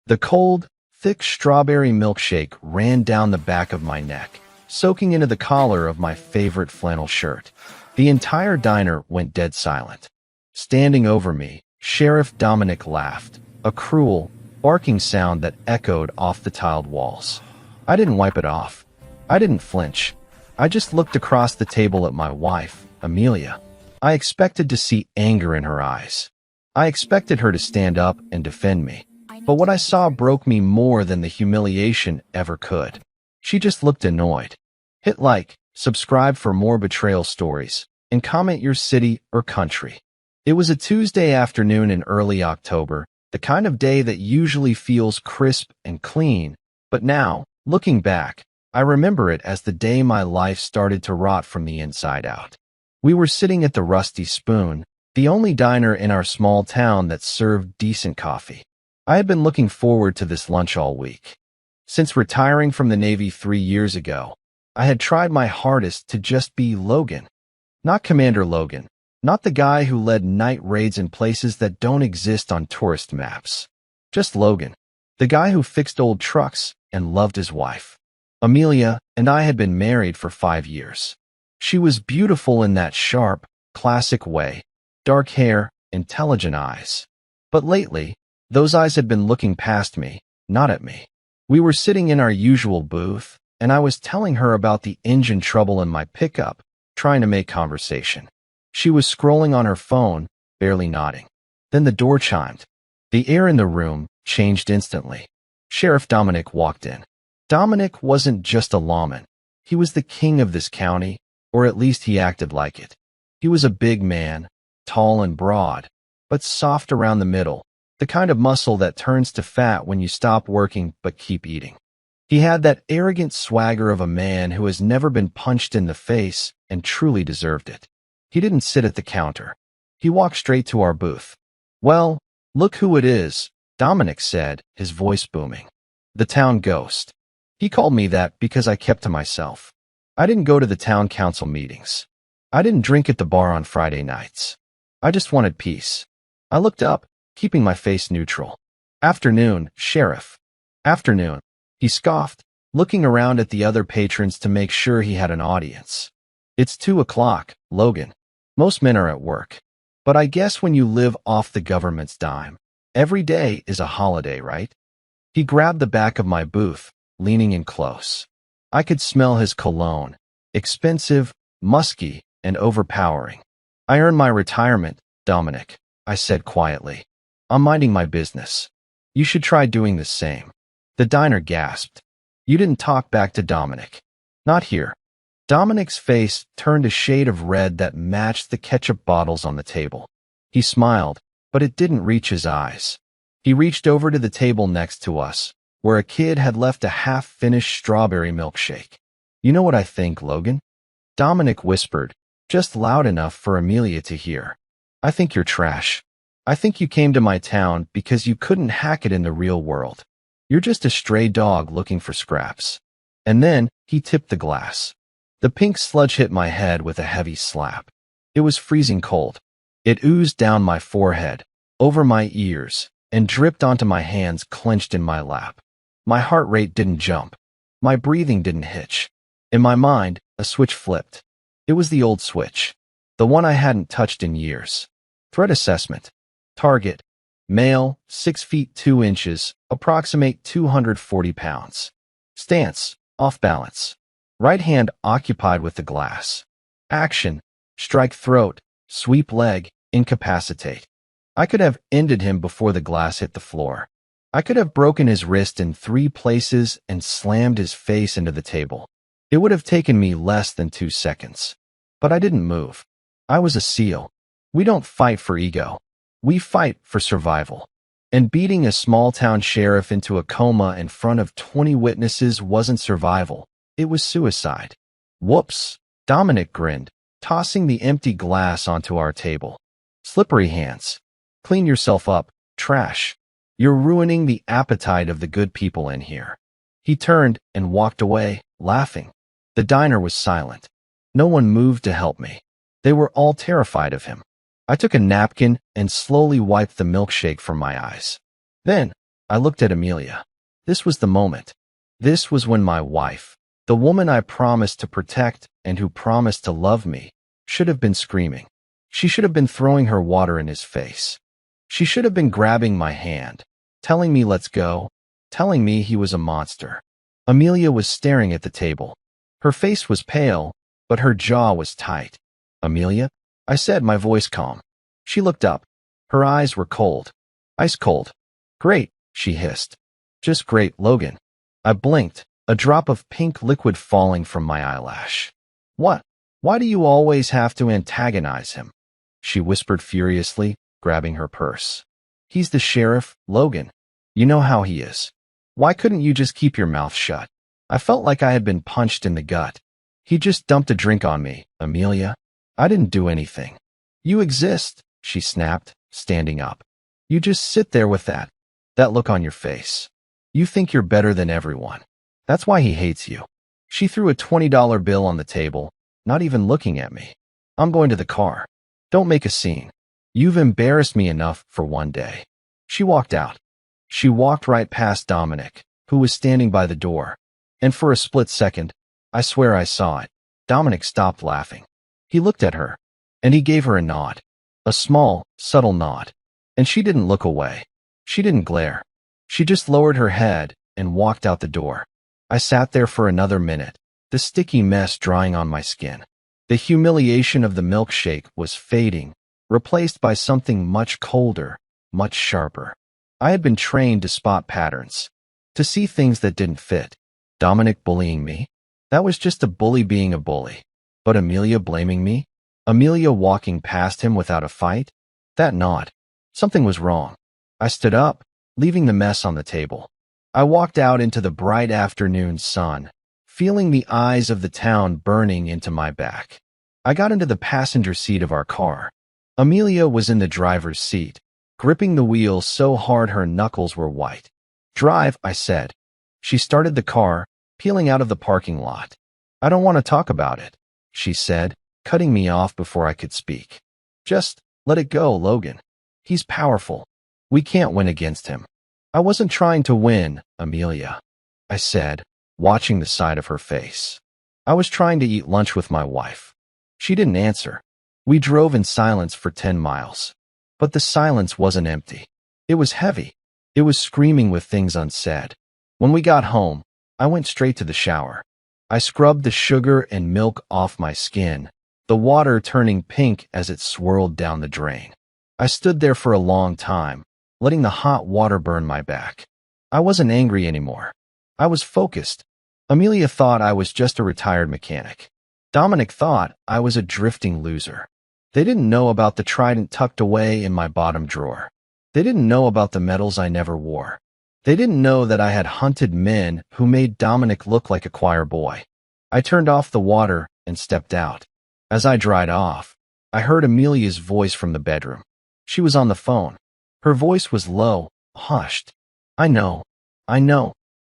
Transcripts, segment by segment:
The cold, thick strawberry milkshake ran down the back of my neck, soaking into the collar of my favorite flannel shirt. The entire diner went dead silent. Standing over me, Sheriff Dominic laughed, a cruel, barking sound that echoed off the tiled walls. I didn't wipe it off. I didn't flinch. I just looked across the table at my wife, Amelia. I expected to see anger in her eyes. I expected her to stand up and defend me. But what I saw broke me more than the humiliation ever could. She just looked annoyed. Hit like, subscribe for more betrayal stories, and comment your city or country. It was a Tuesday afternoon in early October, the kind of day that usually feels crisp and clean, but now, looking back, I remember it as the day my life started to rot from the inside out. We were sitting at the Rusty Spoon, the only diner in our small town that served decent coffee. I had been looking forward to this lunch all week. Since retiring from the Navy 3 years ago, I had tried my hardest to just be Logan. Not Commander Logan, not the guy who led night raids in places that don't exist on tourist maps. Just Logan, the guy who fixed old trucks and loved his wife. Amelia and I had been married for 5 years. She was beautiful in that sharp, classic way, dark hair, intelligent eyes. But lately, those eyes had been looking past me, not at me. We were sitting in our usual booth, and I was telling her about the engine trouble in my pickup, trying to make conversation. She was scrolling on her phone, barely nodding. Then the door chimed. The air in the room changed instantly. Sheriff Dominic walked in. Dominic wasn't just a lawman. He was the king of this county, or at least he acted like it. He was a big man, tall and broad, but soft around the middle, the kind of muscle that turns to fat when you stop working but keep eating. He had that arrogant swagger of a man who has never been punched in the face and truly deserved it. He didn't sit at the counter. He walked straight to our booth. "Well, look who it is," Dominic said, his voice booming. "The town ghost." He called me that because I kept to myself. I didn't go to the town council meetings. I didn't drink at the bar on Friday nights. I just wanted peace. I looked up, keeping my face neutral. "Afternoon, Sheriff." "Afternoon," he scoffed, looking around at the other patrons to make sure he had an audience. "It's 2 o'clock, Logan. Most men are at work. But I guess when you live off the government's dime, every day is a holiday, right?" He grabbed the back of my booth, leaning in close. I could smell his cologne, expensive, musky, and overpowering. "I earned my retirement, Dominic," I said quietly. "I'm minding my business. You should try doing the same." The diner gasped. You didn't talk back to Dominic. Not here. Dominic's face turned a shade of red that matched the ketchup bottles on the table. He smiled, but it didn't reach his eyes. He reached over to the table next to us, where a kid had left a half-finished strawberry milkshake. "You know what I think, Logan?" Dominic whispered, just loud enough for Amelia to hear. "I think you're trash. I think you came to my town because you couldn't hack it in the real world. You're just a stray dog looking for scraps." And then he tipped the glass. The pink sludge hit my head with a heavy slap. It was freezing cold. It oozed down my forehead, over my ears, and dripped onto my hands clenched in my lap. My heart rate didn't jump. My breathing didn't hitch. In my mind, a switch flipped. It was the old switch, the one I hadn't touched in years. Threat assessment. Target. Male, 6 feet 2 inches, approximate 240 pounds. Stance. Off balance. Right hand occupied with the glass. Action. Strike throat, sweep leg, incapacitate. I could have ended him before the glass hit the floor. I could have broken his wrist in 3 places and slammed his face into the table. It would have taken me less than 2 seconds. But I didn't move. I was a SEAL. We don't fight for ego. We fight for survival. And beating a small-town sheriff into a coma in front of 20 witnesses wasn't survival. It was suicide. "Whoops," Dominic grinned, tossing the empty glass onto our table. "Slippery hands. Clean yourself up, trash. You're ruining the appetite of the good people in here." He turned and walked away, laughing. The diner was silent. No one moved to help me. They were all terrified of him. I took a napkin and slowly wiped the milkshake from my eyes. Then, I looked at Amelia. This was the moment. This was when my wife, the woman I promised to protect and who promised to love me, should have been screaming. She should have been throwing her water in his face. She should have been grabbing my hand, telling me let's go, telling me he was a monster. Amelia was staring at the table. Her face was pale, but her jaw was tight. Amelia? I said, my voice calm. She looked up. Her eyes were cold. Ice cold. Great, she hissed. Just great, Logan. I blinked, a drop of pink liquid falling from my eyelash. What? Why do you always have to antagonize him? She whispered furiously, grabbing her purse. He's the sheriff, Logan. You know how he is. Why couldn't you just keep your mouth shut? I felt like I had been punched in the gut. He just dumped a drink on me, Amelia. I didn't do anything. You exist, she snapped, standing up. You just sit there with that look on your face. You think you're better than everyone. That's why he hates you. She threw a $20 bill on the table, not even looking at me. I'm going to the car. Don't make a scene. You've embarrassed me enough for one day. She walked out. She walked right past Dominic, who was standing by the door. And for a split second, I swear I saw it, Dominic stopped laughing. He looked at her, and he gave her a nod. A small, subtle nod. And she didn't look away. She didn't glare. She just lowered her head and walked out the door. I sat there for another minute, the sticky mess drying on my skin. The humiliation of the milkshake was fading, replaced by something much colder, much sharper. I had been trained to spot patterns, to see things that didn't fit. Dominic bullying me? That was just a bully being a bully. But Amelia blaming me? Amelia walking past him without a fight? That nod. Something was wrong. I stood up, leaving the mess on the table. I walked out into the bright afternoon sun, feeling the eyes of the town burning into my back. I got into the passenger seat of our car. Amelia was in the driver's seat, gripping the wheel so hard her knuckles were white. Drive, I said. She started the car, peeling out of the parking lot. I don't want to talk about it, she said, cutting me off before I could speak. Just let it go, Logan. He's powerful. We can't win against him. I wasn't trying to win, Amelia, I said, watching the side of her face. I was trying to eat lunch with my wife. She didn't answer. We drove in silence for 10 miles. But the silence wasn't empty. It was heavy. It was screaming with things unsaid. When we got home, I went straight to the shower. I scrubbed the sugar and milk off my skin, the water turning pink as it swirled down the drain. I stood there for a long time, letting the hot water burn my back. I wasn't angry anymore. I was focused. Amelia thought I was just a retired mechanic. Dominic thought I was a drifting loser. They didn't know about the trident tucked away in my bottom drawer. They didn't know about the medals I never wore. They didn't know that I had hunted men who made Dominic look like a choir boy. I turned off the water and stepped out. As I dried off, I heard Amelia's voice from the bedroom. She was on the phone. Her voice was low, hushed. I know.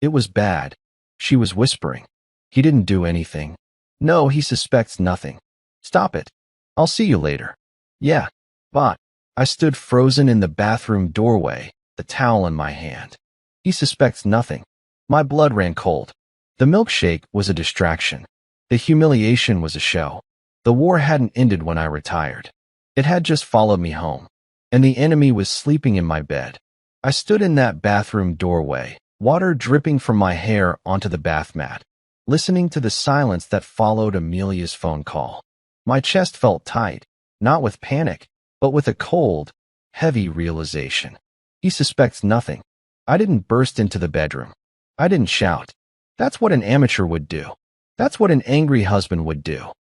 It was bad. She was whispering. He didn't do anything. No, he suspects nothing. Stop it. I'll see you later. Yeah, but I stood frozen in the bathroom doorway, the towel in my hand. He suspects nothing. My blood ran cold. The milkshake was a distraction. The humiliation was a show. The war hadn't ended when I retired. It had just followed me home. And the enemy was sleeping in my bed. I stood in that bathroom doorway, water dripping from my hair onto the bath mat, listening to the silence that followed Amelia's phone call. My chest felt tight, not with panic, but with a cold, heavy realization. He suspects nothing. I didn't burst into the bedroom. I didn't shout. That's what an amateur would do. That's what an angry husband would do.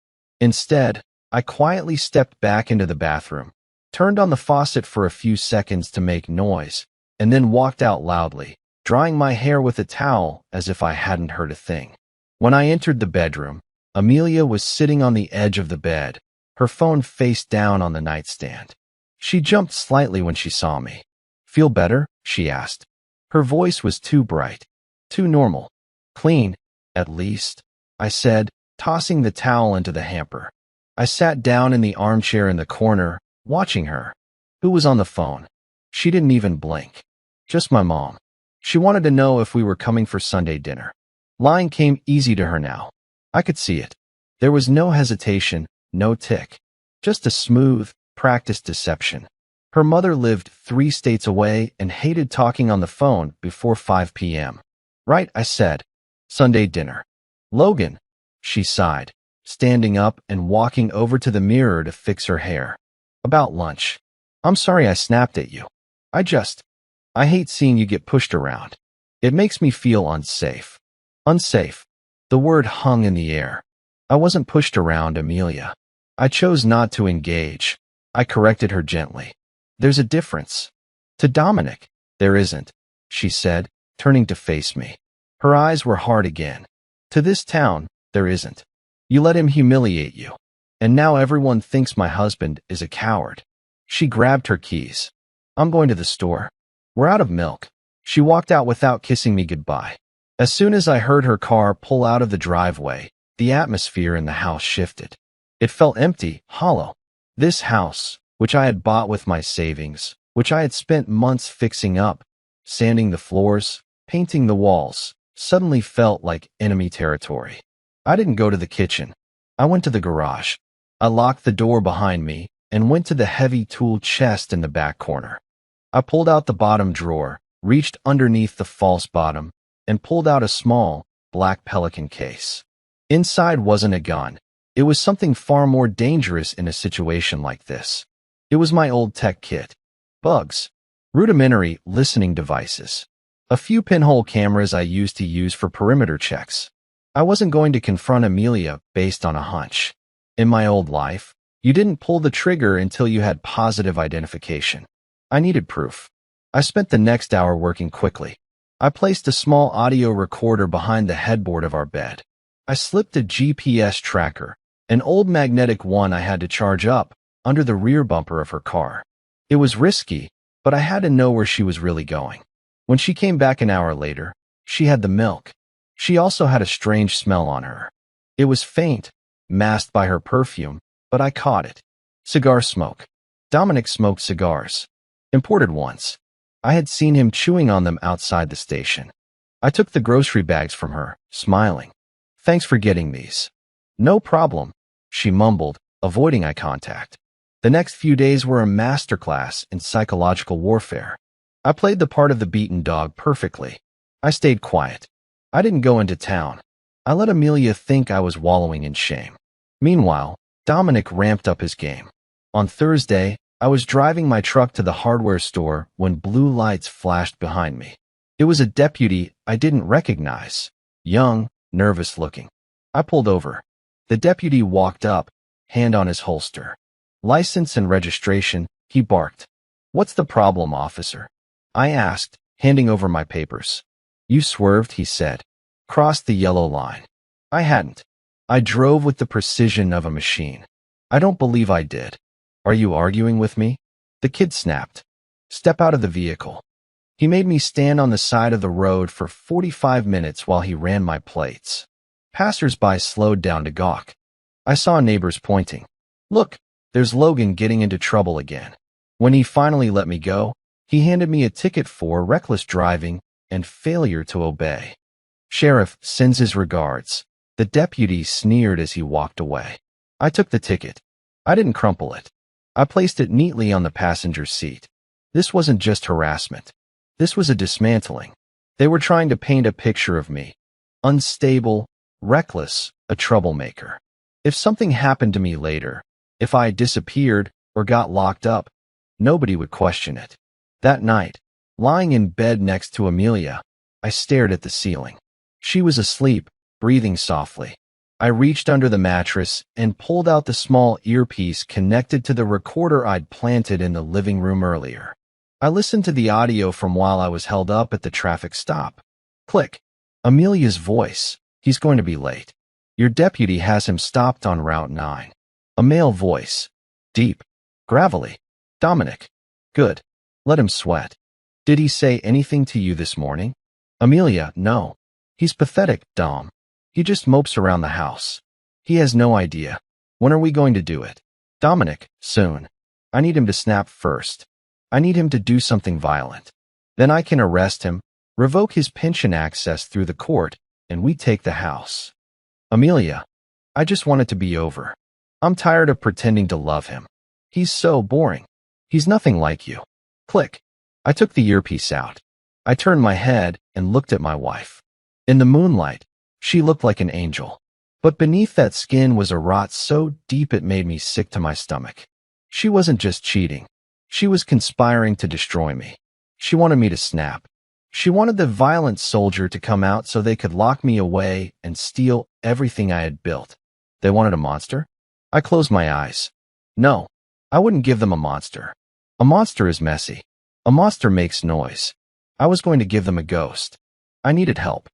Instead, I quietly stepped back into the bathroom, turned on the faucet for a few seconds to make noise, and then walked out loudly, drying my hair with a towel as if I hadn't heard a thing. When I entered the bedroom, Amelia was sitting on the edge of the bed, her phone face down on the nightstand. She jumped slightly when she saw me. Feel better? She asked. Her voice was too bright, too normal. Clean, at least, I said, tossing the towel into the hamper. I sat down in the armchair in the corner, watching her. Who was on the phone? She didn't even blink. Just my mom. She wanted to know if we were coming for Sunday dinner. Lying came easy to her now. I could see it. There was no hesitation, no tick. Just a smooth, practiced deception. Her mother lived 3 states away and hated talking on the phone before 5 p.m. Right, I said. Sunday dinner. Logan, she sighed, standing up and walking over to the mirror to fix her hair. About lunch. I'm sorry I snapped at you. I hate seeing you get pushed around. It makes me feel unsafe. Unsafe. The word hung in the air. I wasn't pushed around, Amelia. I chose not to engage. I corrected her gently. There's a difference. To Dominic, there isn't, she said, turning to face me. Her eyes were hard again. To this town, there isn't. You let him humiliate you. And now everyone thinks my husband is a coward. She grabbed her keys. I'm going to the store. We're out of milk. She walked out without kissing me goodbye. As soon as I heard her car pull out of the driveway, the atmosphere in the house shifted. It felt empty, hollow. This house, which I had bought with my savings, which I had spent months fixing up, sanding the floors, painting the walls, suddenly felt like enemy territory. I didn't go to the kitchen. I went to the garage. I locked the door behind me and went to the heavy tool chest in the back corner. I pulled out the bottom drawer, reached underneath the false bottom, and pulled out a small, black Pelican case. Inside wasn't a gun. It was something far more dangerous in a situation like this. It was my old tech kit. Bugs. Rudimentary listening devices. A few pinhole cameras I used to use for perimeter checks. I wasn't going to confront Amelia based on a hunch. In my old life, you didn't pull the trigger until you had positive identification. I needed proof. I spent the next hour working quickly. I placed a small audio recorder behind the headboard of our bed. I slipped a GPS tracker, an old magnetic one I had to charge up, under the rear bumper of her car. It was risky, but I had to know where she was really going. When she came back an hour later, she had the milk. She also had a strange smell on her. It was faint, masked by her perfume, but I caught it. Cigar smoke. Dominic smoked cigars. Imported ones. I had seen him chewing on them outside the station. I took the grocery bags from her, smiling. Thanks for getting these. No problem, she mumbled, avoiding eye contact. The next few days were a masterclass in psychological warfare. I played the part of the beaten dog perfectly. I stayed quiet. I didn't go into town. I let Amelia think I was wallowing in shame. Meanwhile, Dominic ramped up his game. On Thursday, I was driving my truck to the hardware store when blue lights flashed behind me. It was a deputy I didn't recognize. Young, nervous looking. I pulled over. The deputy walked up, hand on his holster. License and registration, he barked. What's the problem, officer? I asked, handing over my papers. You swerved, he said. Crossed the yellow line. I hadn't. I drove with the precision of a machine. I don't believe I did. Are you arguing with me? The kid snapped. Step out of the vehicle. He made me stand on the side of the road for 45 minutes while he ran my plates. Passers-by slowed down to gawk. I saw neighbors pointing. Look, there's Logan getting into trouble again. When he finally let me go, he handed me a ticket for reckless driving and failure to obey. Sheriff sends his regards. The deputy sneered as he walked away. I took the ticket. I didn't crumple it. I placed it neatly on the passenger seat. This wasn't just harassment. This was a dismantling. They were trying to paint a picture of me. Unstable, reckless, a troublemaker. If something happened to me later, if I disappeared or got locked up, nobody would question it. That night, lying in bed next to Amelia, I stared at the ceiling. She was asleep, breathing softly. I reached under the mattress and pulled out the small earpiece connected to the recorder I'd planted in the living room earlier. I listened to the audio from while I was held up at the traffic stop. Click. Amelia's voice. He's going to be late. Your deputy has him stopped on Route 9. A male voice. Deep. Gravelly. Dominic. Good. Let him sweat. Did he say anything to you this morning? Amelia, no. He's pathetic, Dom. He just mopes around the house. He has no idea. When are we going to do it? Dominic, soon. I need him to snap first. I need him to do something violent. Then I can arrest him, revoke his pension access through the court, and we take the house. Amelia, I just want it to be over. I'm tired of pretending to love him. He's so boring. He's nothing like you. Click. I took the earpiece out. I turned my head and looked at my wife. In the moonlight, she looked like an angel. But beneath that skin was a rot so deep it made me sick to my stomach. She wasn't just cheating. She was conspiring to destroy me. She wanted me to snap. She wanted the violent soldier to come out so they could lock me away and steal everything I had built. They wanted a monster? I closed my eyes. No, I wouldn't give them a monster. A monster is messy. A monster makes noise. I was going to give them a ghost. I needed help.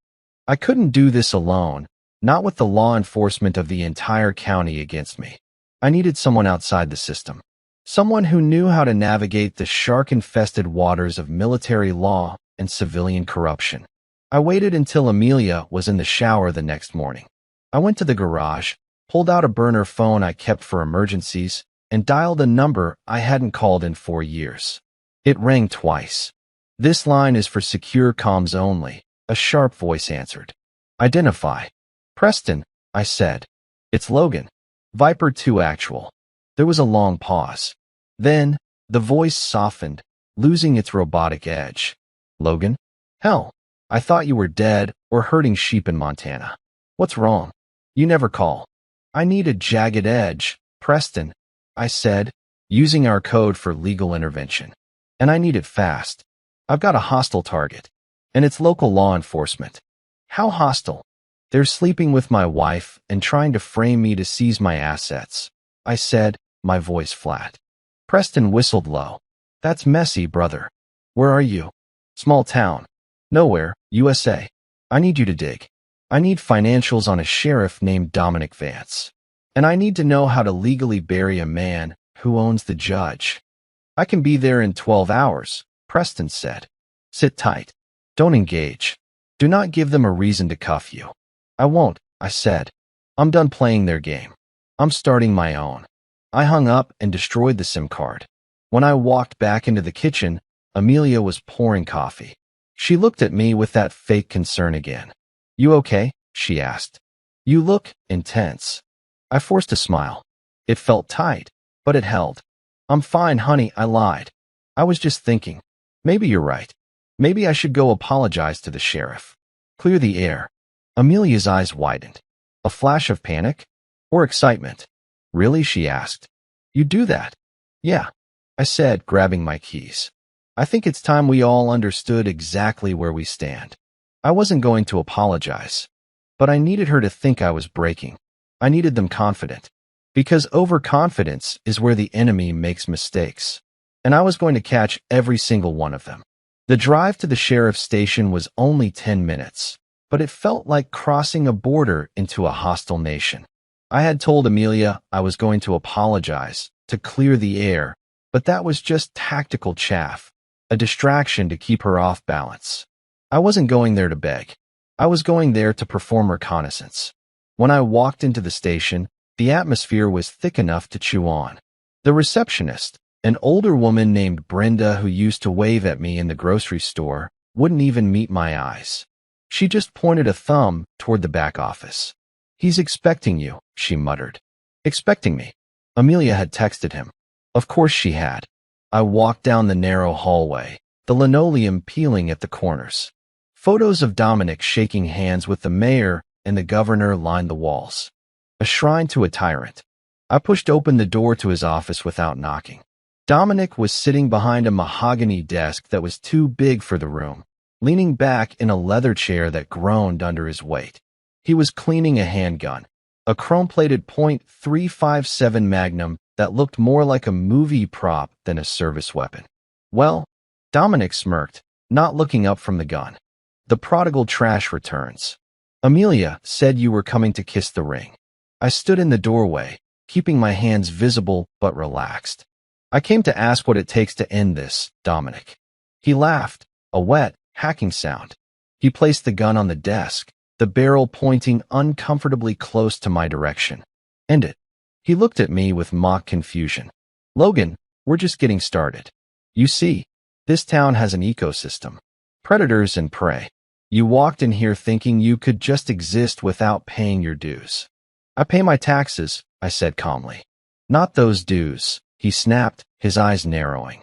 I couldn't do this alone, not with the law enforcement of the entire county against me. I needed someone outside the system. Someone who knew how to navigate the shark-infested waters of military law and civilian corruption. I waited until Amelia was in the shower the next morning. I went to the garage, pulled out a burner phone I kept for emergencies, and dialed a number I hadn't called in 4 years. It rang twice. "This line is for secure comms only," a sharp voice answered. "Identify." "Preston," I said. "It's Logan. Viper 2 Actual." There was a long pause. Then, the voice softened, losing its robotic edge. "Logan? Hell, I thought you were dead or herding sheep in Montana. What's wrong? You never call." "I need a jagged edge, Preston," I said, using our code for legal intervention. "And I need it fast. I've got a hostile target, and it's local law enforcement." "How hostile?" "They're sleeping with my wife and trying to frame me to seize my assets," I said, my voice flat. Preston whistled low. "That's messy, brother. Where are you?" "Small town. Nowhere, USA. I need you to dig. I need financials on a sheriff named Dominic Vance. And I need to know how to legally bury a man who owns the judge." "I can be there in 12 hours, Preston said. "Sit tight. Don't engage. Do not give them a reason to cuff you." "I won't," I said. "I'm done playing their game. I'm starting my own." I hung up and destroyed the SIM card. When I walked back into the kitchen, Amelia was pouring coffee. She looked at me with that fake concern again. "You okay?" she asked. "You look intense." I forced a smile. It felt tight, but it held. "I'm fine, honey," I lied. "I was just thinking. Maybe you're right. Maybe I should go apologize to the sheriff. Clear the air." Amelia's eyes widened. A flash of panic? Or excitement? "Really?" she asked. "You do that?" "Yeah," I said, grabbing my keys. "I think it's time we all understood exactly where we stand." I wasn't going to apologize, but I needed her to think I was breaking. I needed them confident, because overconfidence is where the enemy makes mistakes, and I was going to catch every single one of them. The drive to the sheriff's station was only 10 minutes, but it felt like crossing a border into a hostile nation. I had told Amelia I was going to apologize, to clear the air, but that was just tactical chaff, a distraction to keep her off balance. I wasn't going there to beg. I was going there to perform reconnaissance. When I walked into the station, the atmosphere was thick enough to chew on. The receptionist, an older woman named Brenda who used to wave at me in the grocery store, wouldn't even meet my eyes. She just pointed a thumb toward the back office. "He's expecting you," she muttered. Expecting me. Amelia had texted him. Of course she had. I walked down the narrow hallway, the linoleum peeling at the corners. Photos of Dominic shaking hands with the mayor and the governor lined the walls. A shrine to a tyrant. I pushed open the door to his office without knocking. Dominic was sitting behind a mahogany desk that was too big for the room, leaning back in a leather chair that groaned under his weight. He was cleaning a handgun, a chrome-plated .357 Magnum that looked more like a movie prop than a service weapon. "Well," Dominic smirked, not looking up from the gun. "The prodigal trash returns. Amelia said you were coming to kiss the ring." I stood in the doorway, keeping my hands visible but relaxed. "I came to ask what it takes to end this, Dominic." He laughed, a wet, hacking sound. He placed the gun on the desk, the barrel pointing uncomfortably close to my direction. "End it." He looked at me with mock confusion. "Logan, we're just getting started. You see, this town has an ecosystem. Predators and prey. You walked in here thinking you could just exist without paying your dues. I pay my taxes, I said calmly. Not those dues, he snapped, his eyes narrowing.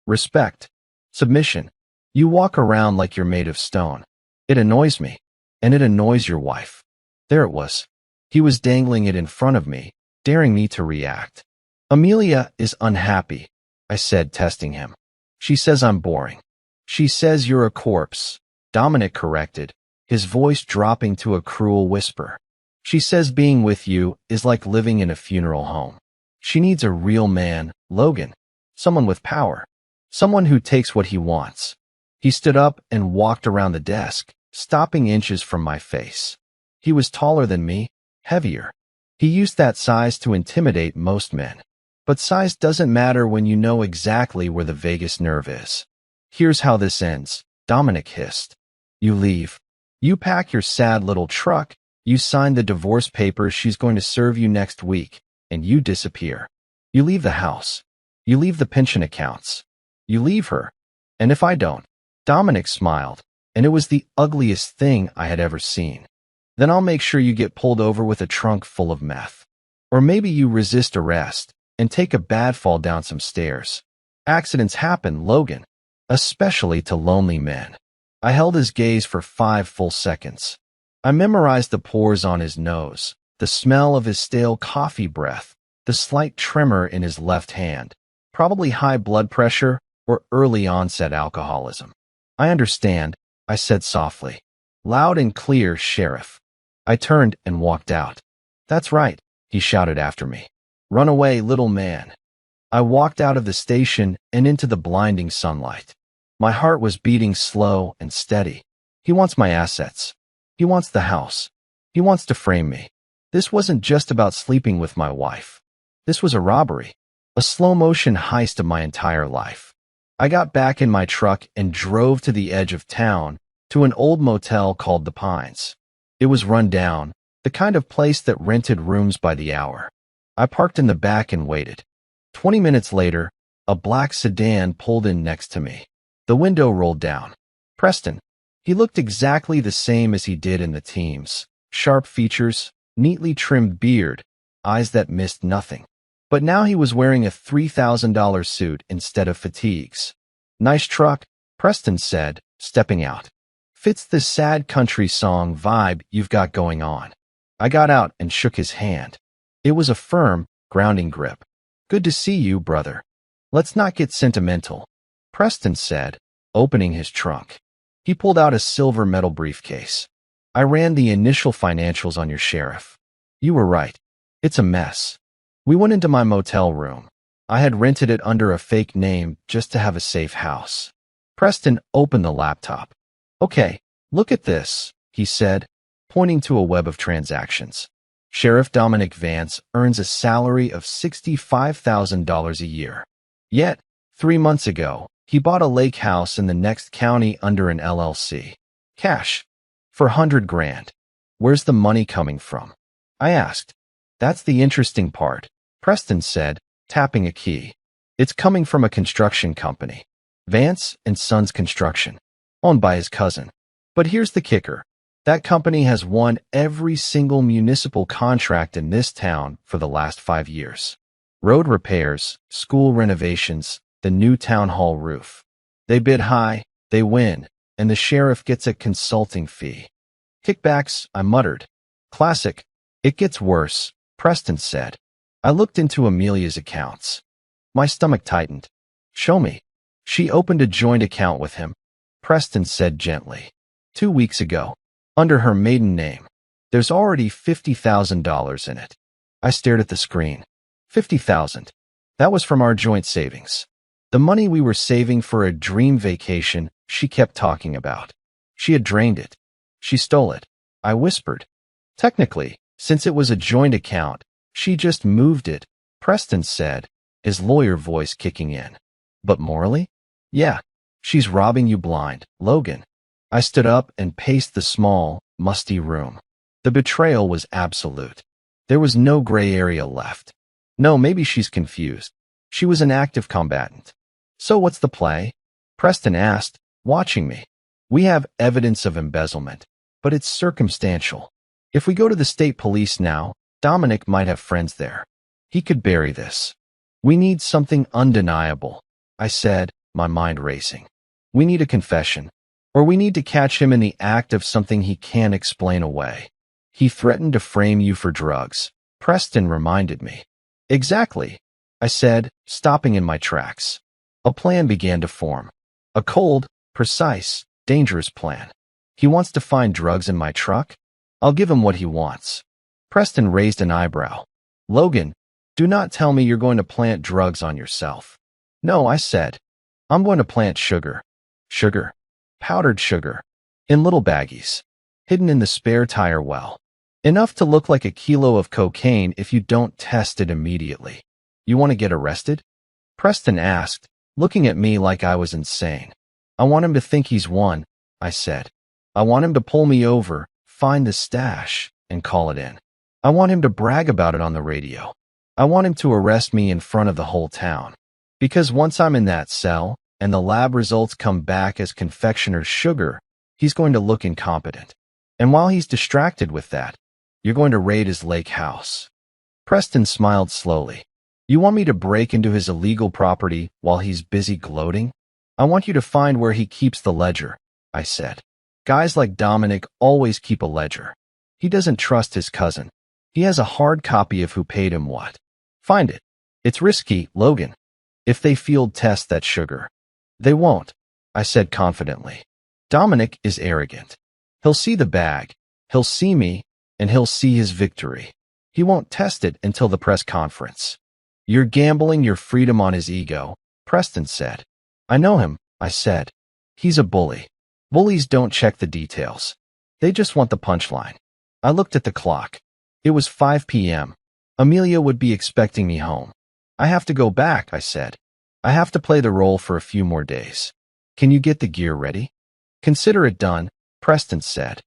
Respect. Submission. You walk around like you're made of stone. It annoys me. And it annoys your wife. There it was. He was dangling it in front of me, daring me to react. Amelia is unhappy, I said, testing him. She says I'm boring. She says you're a corpse, Dominic corrected, his voice dropping to a cruel whisper. She says being with you is like living in a funeral home. She needs a real man, Logan. Someone with power. Someone who takes what he wants. He stood up and walked around the desk, stopping inches from my face. He was taller than me, heavier. He used that size to intimidate most men. But size doesn't matter when you know exactly where the vagus nerve is. Here's how this ends, Dominic hissed. You leave. You pack your sad little truck, you sign the divorce papers she's going to serve you next week, and you disappear. You leave the house. You leave the pension accounts. You leave her. And if I don't, Dominic smiled, and it was the ugliest thing I had ever seen. Then I'll make sure you get pulled over with a trunk full of meth. Or maybe you resist arrest and take a bad fall down some stairs. Accidents happen, Logan. Especially to lonely men. I held his gaze for 5 full seconds. I memorized the pores on his nose, the smell of his stale coffee breath, the slight tremor in his left hand, probably high blood pressure or early onset alcoholism. I understand, I said softly. Loud and clear, Sheriff. I turned and walked out. That's right, he shouted after me. Run away, little man. I walked out of the station and into the blinding sunlight. My heart was beating slow and steady. He wants my assets. He wants the house. He wants to frame me. This wasn't just about sleeping with my wife. This was a robbery, a slow-motion heist of my entire life. I got back in my truck and drove to the edge of town to an old motel called The Pines. It was run down, the kind of place that rented rooms by the hour. I parked in the back and waited. 20 minutes later, a black sedan pulled in next to me. The window rolled down. Preston. He looked exactly the same as he did in the teams. Sharp features, neatly trimmed beard, eyes that missed nothing. But now he was wearing a $3,000 suit instead of fatigues. Nice truck, Preston said, stepping out. Fits the sad country song vibe you've got going on. I got out and shook his hand. It was a firm, grounding grip. Good to see you, brother. Let's not get sentimental, Preston said, opening his trunk. He pulled out a silver metal briefcase. I ran the initial financials on your sheriff. You were right. It's a mess. We went into my motel room. I had rented it under a fake name just to have a safe house. Preston opened the laptop. Okay, look at this, he said, pointing to a web of transactions. Sheriff Dominic Vance earns a salary of $65,000 a year. Yet, 3 months ago, he bought a lake house in the next county under an LLC. Cash. For $100,000. Where's the money coming from? I asked. That's the interesting part, Preston said, tapping a key. It's coming from a construction company. Vance and Sons Construction. Owned by his cousin. But here's the kicker. That company has won every single municipal contract in this town for the last 5 years. Road repairs, school renovations, the new town hall roof. They bid high, they win, and the sheriff gets a consulting fee. Kickbacks, I muttered. Classic. It gets worse, Preston said. I looked into Amelia's accounts. My stomach tightened. Show me. She opened a joint account with him, Preston said gently. 2 weeks ago. Under her maiden name. There's already $50,000 in it. I stared at the screen. 50,000. That was from our joint savings. The money we were saving for a dream vacation she kept talking about. She had drained it. She stole it. I whispered. Technically, since it was a joint account, she just moved it, Preston said, his lawyer voice kicking in. But morally? Yeah. She's robbing you blind, Logan. I stood up and paced the small, musty room. The betrayal was absolute. There was no gray area left. No, maybe she's confused. She was an active combatant. So what's the play? Preston asked, watching me. We have evidence of embezzlement, but it's circumstantial. If we go to the state police now, Dominic might have friends there. He could bury this. We need something undeniable, I said, my mind racing. We need a confession, or we need to catch him in the act of something he can't explain away. He threatened to frame you for drugs, Preston reminded me. Exactly, I said, stopping in my tracks. A plan began to form. A cold, precise, dangerous plan. He wants to find drugs in my truck? I'll give him what he wants. Preston raised an eyebrow. Logan, do not tell me you're going to plant drugs on yourself. No, I said. I'm going to plant sugar. Sugar. Powdered sugar. In little baggies. Hidden in the spare tire well. Enough to look like a kilo of cocaine if you don't test it immediately. You want to get arrested? Preston asked, looking at me like I was insane. I want him to think he's won, I said. I want him to pull me over, find the stash, and call it in. I want him to brag about it on the radio. I want him to arrest me in front of the whole town. Because once I'm in that cell, and the lab results come back as confectioner's sugar, he's going to look incompetent. And while he's distracted with that, you're going to raid his lake house. Preston smiled slowly. You want me to break into his illegal property while he's busy gloating? I want you to find where he keeps the ledger, I said. Guys like Dominic always keep a ledger. He doesn't trust his cousin. He has a hard copy of who paid him what. Find it. It's risky, Logan. If they field test that sugar. They won't, I said confidently. Dominic is arrogant. He'll see the bag, he'll see me, and he'll see his victory. He won't test it until the press conference. You're gambling your freedom on his ego, Preston said. I know him, I said. He's a bully. Bullies don't check the details. They just want the punchline. I looked at the clock. It was 5 p.m. Amelia would be expecting me home. I have to go back, I said. I have to play the role for a few more days. Can you get the gear ready? Consider it done, Preston said.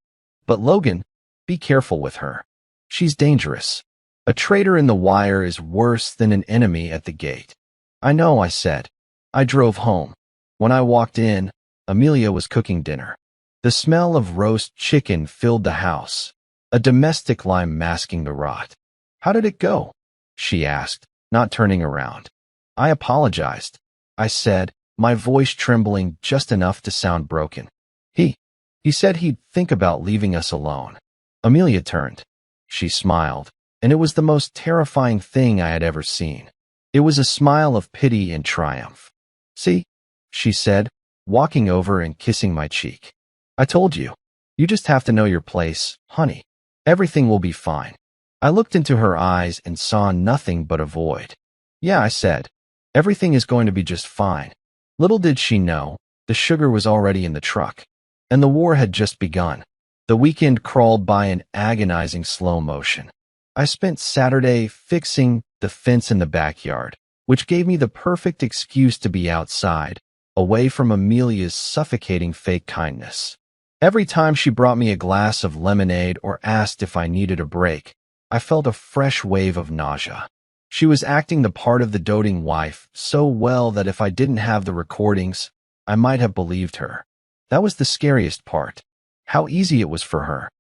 But Logan, be careful with her. She's dangerous. A traitor in the wire is worse than an enemy at the gate. I know, I said. I drove home. When I walked in, Amelia was cooking dinner. The smell of roast chicken filled the house, a domestic lime masking the rot. How did it go? She asked, not turning around. I apologized, I said, my voice trembling just enough to sound broken. He said he'd think about leaving us alone. Amelia turned. She smiled, and it was the most terrifying thing I had ever seen. It was a smile of pity and triumph. See, she said, walking over and kissing my cheek. I told you. You just have to know your place, honey. Everything will be fine. I looked into her eyes and saw nothing but a void. Yeah, I said. Everything is going to be just fine. Little did she know, the sugar was already in the truck. And the war had just begun. The weekend crawled by in agonizing slow motion. I spent Saturday fixing the fence in the backyard, which gave me the perfect excuse to be outside, away from Amelia's suffocating fake kindness. Every time she brought me a glass of lemonade or asked if I needed a break, I felt a fresh wave of nausea. She was acting the part of the doting wife so well that if I didn't have the recordings, I might have believed her. That was the scariest part. How easy it was for her.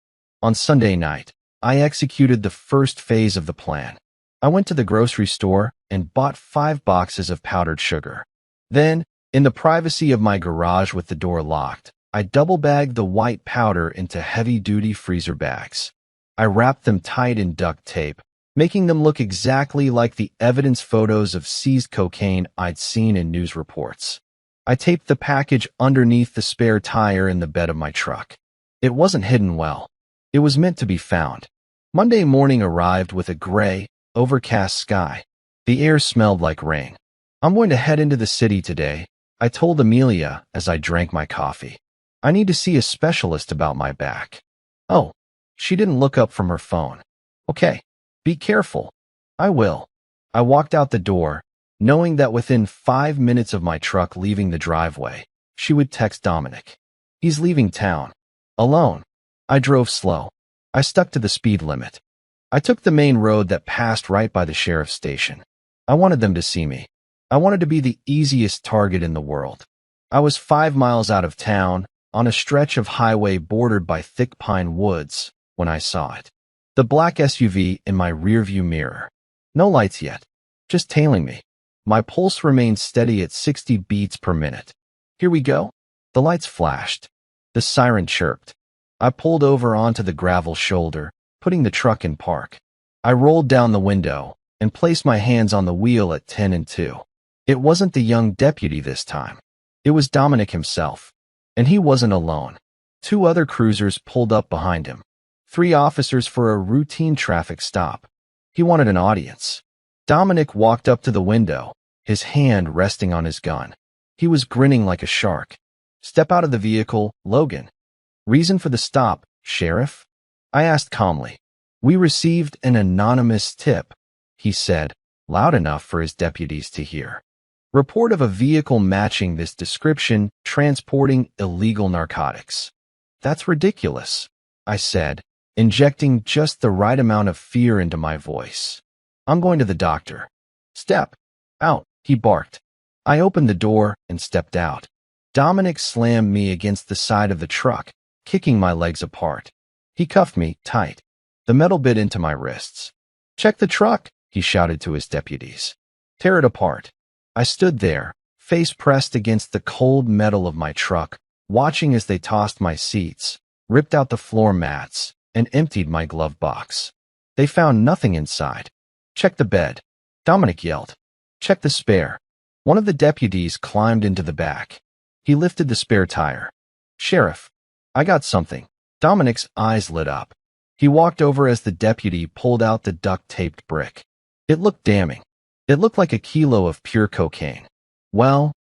On Sunday night, I executed the first phase of the plan. I went to the grocery store and bought 5 boxes of powdered sugar. Then, in the privacy of my garage with the door locked, I double-bagged the white powder into heavy-duty freezer bags. I wrapped them tight in duct tape, making them look exactly like the evidence photos of seized cocaine I'd seen in news reports. I taped the package underneath the spare tire in the bed of my truck. It wasn't hidden well. It was meant to be found. Monday morning arrived with a gray, overcast sky. The air smelled like rain. I'm going to head into the city today, I told Amelia as I drank my coffee. I need to see a specialist about my back. Oh, she didn't look up from her phone. Okay, be careful. I will. I walked out the door, knowing that within 5 minutes of my truck leaving the driveway, she would text Dominic. He's leaving town. Alone. I drove slow. I stuck to the speed limit. I took the main road that passed right by the sheriff's station. I wanted them to see me. I wanted to be the easiest target in the world. I was 5 miles out of town, on a stretch of highway bordered by thick pine woods, when I saw it. The black SUV in my rearview mirror. No lights yet, just tailing me. My pulse remained steady at 60 beats per minute. Here we go. The lights flashed. The siren chirped. I pulled over onto the gravel shoulder, putting the truck in park. I rolled down the window and placed my hands on the wheel at 10 and 2. It wasn't the young deputy this time. It was Dominic himself. And he wasn't alone. 2 other cruisers pulled up behind him. 3 officers for a routine traffic stop. He wanted an audience. Dominic walked up to the window, his hand resting on his gun. He was grinning like a shark. Step out of the vehicle, Logan. Reason for the stop, Sheriff? I asked calmly. We received an anonymous tip, he said, loud enough for his deputies to hear. Report of a vehicle matching this description transporting illegal narcotics. That's ridiculous, I said, injecting just the right amount of fear into my voice. I'm going to the doctor. Step out, he barked. I opened the door and stepped out. Dominic slammed me against the side of the truck, kicking my legs apart. He cuffed me tight. The metal bit into my wrists. Check the truck, he shouted to his deputies. Tear it apart. I stood there, face pressed against the cold metal of my truck, watching as they tossed my seats, ripped out the floor mats, and emptied my glove box. They found nothing inside. Check the bed, Dominic yelled. Check the spare. One of the deputies climbed into the back. He lifted the spare tire. Sheriff, I got something. Dominic's eyes lit up. He walked over as the deputy pulled out the duct-taped brick. It looked damning. It looked like a kilo of pure cocaine. Well,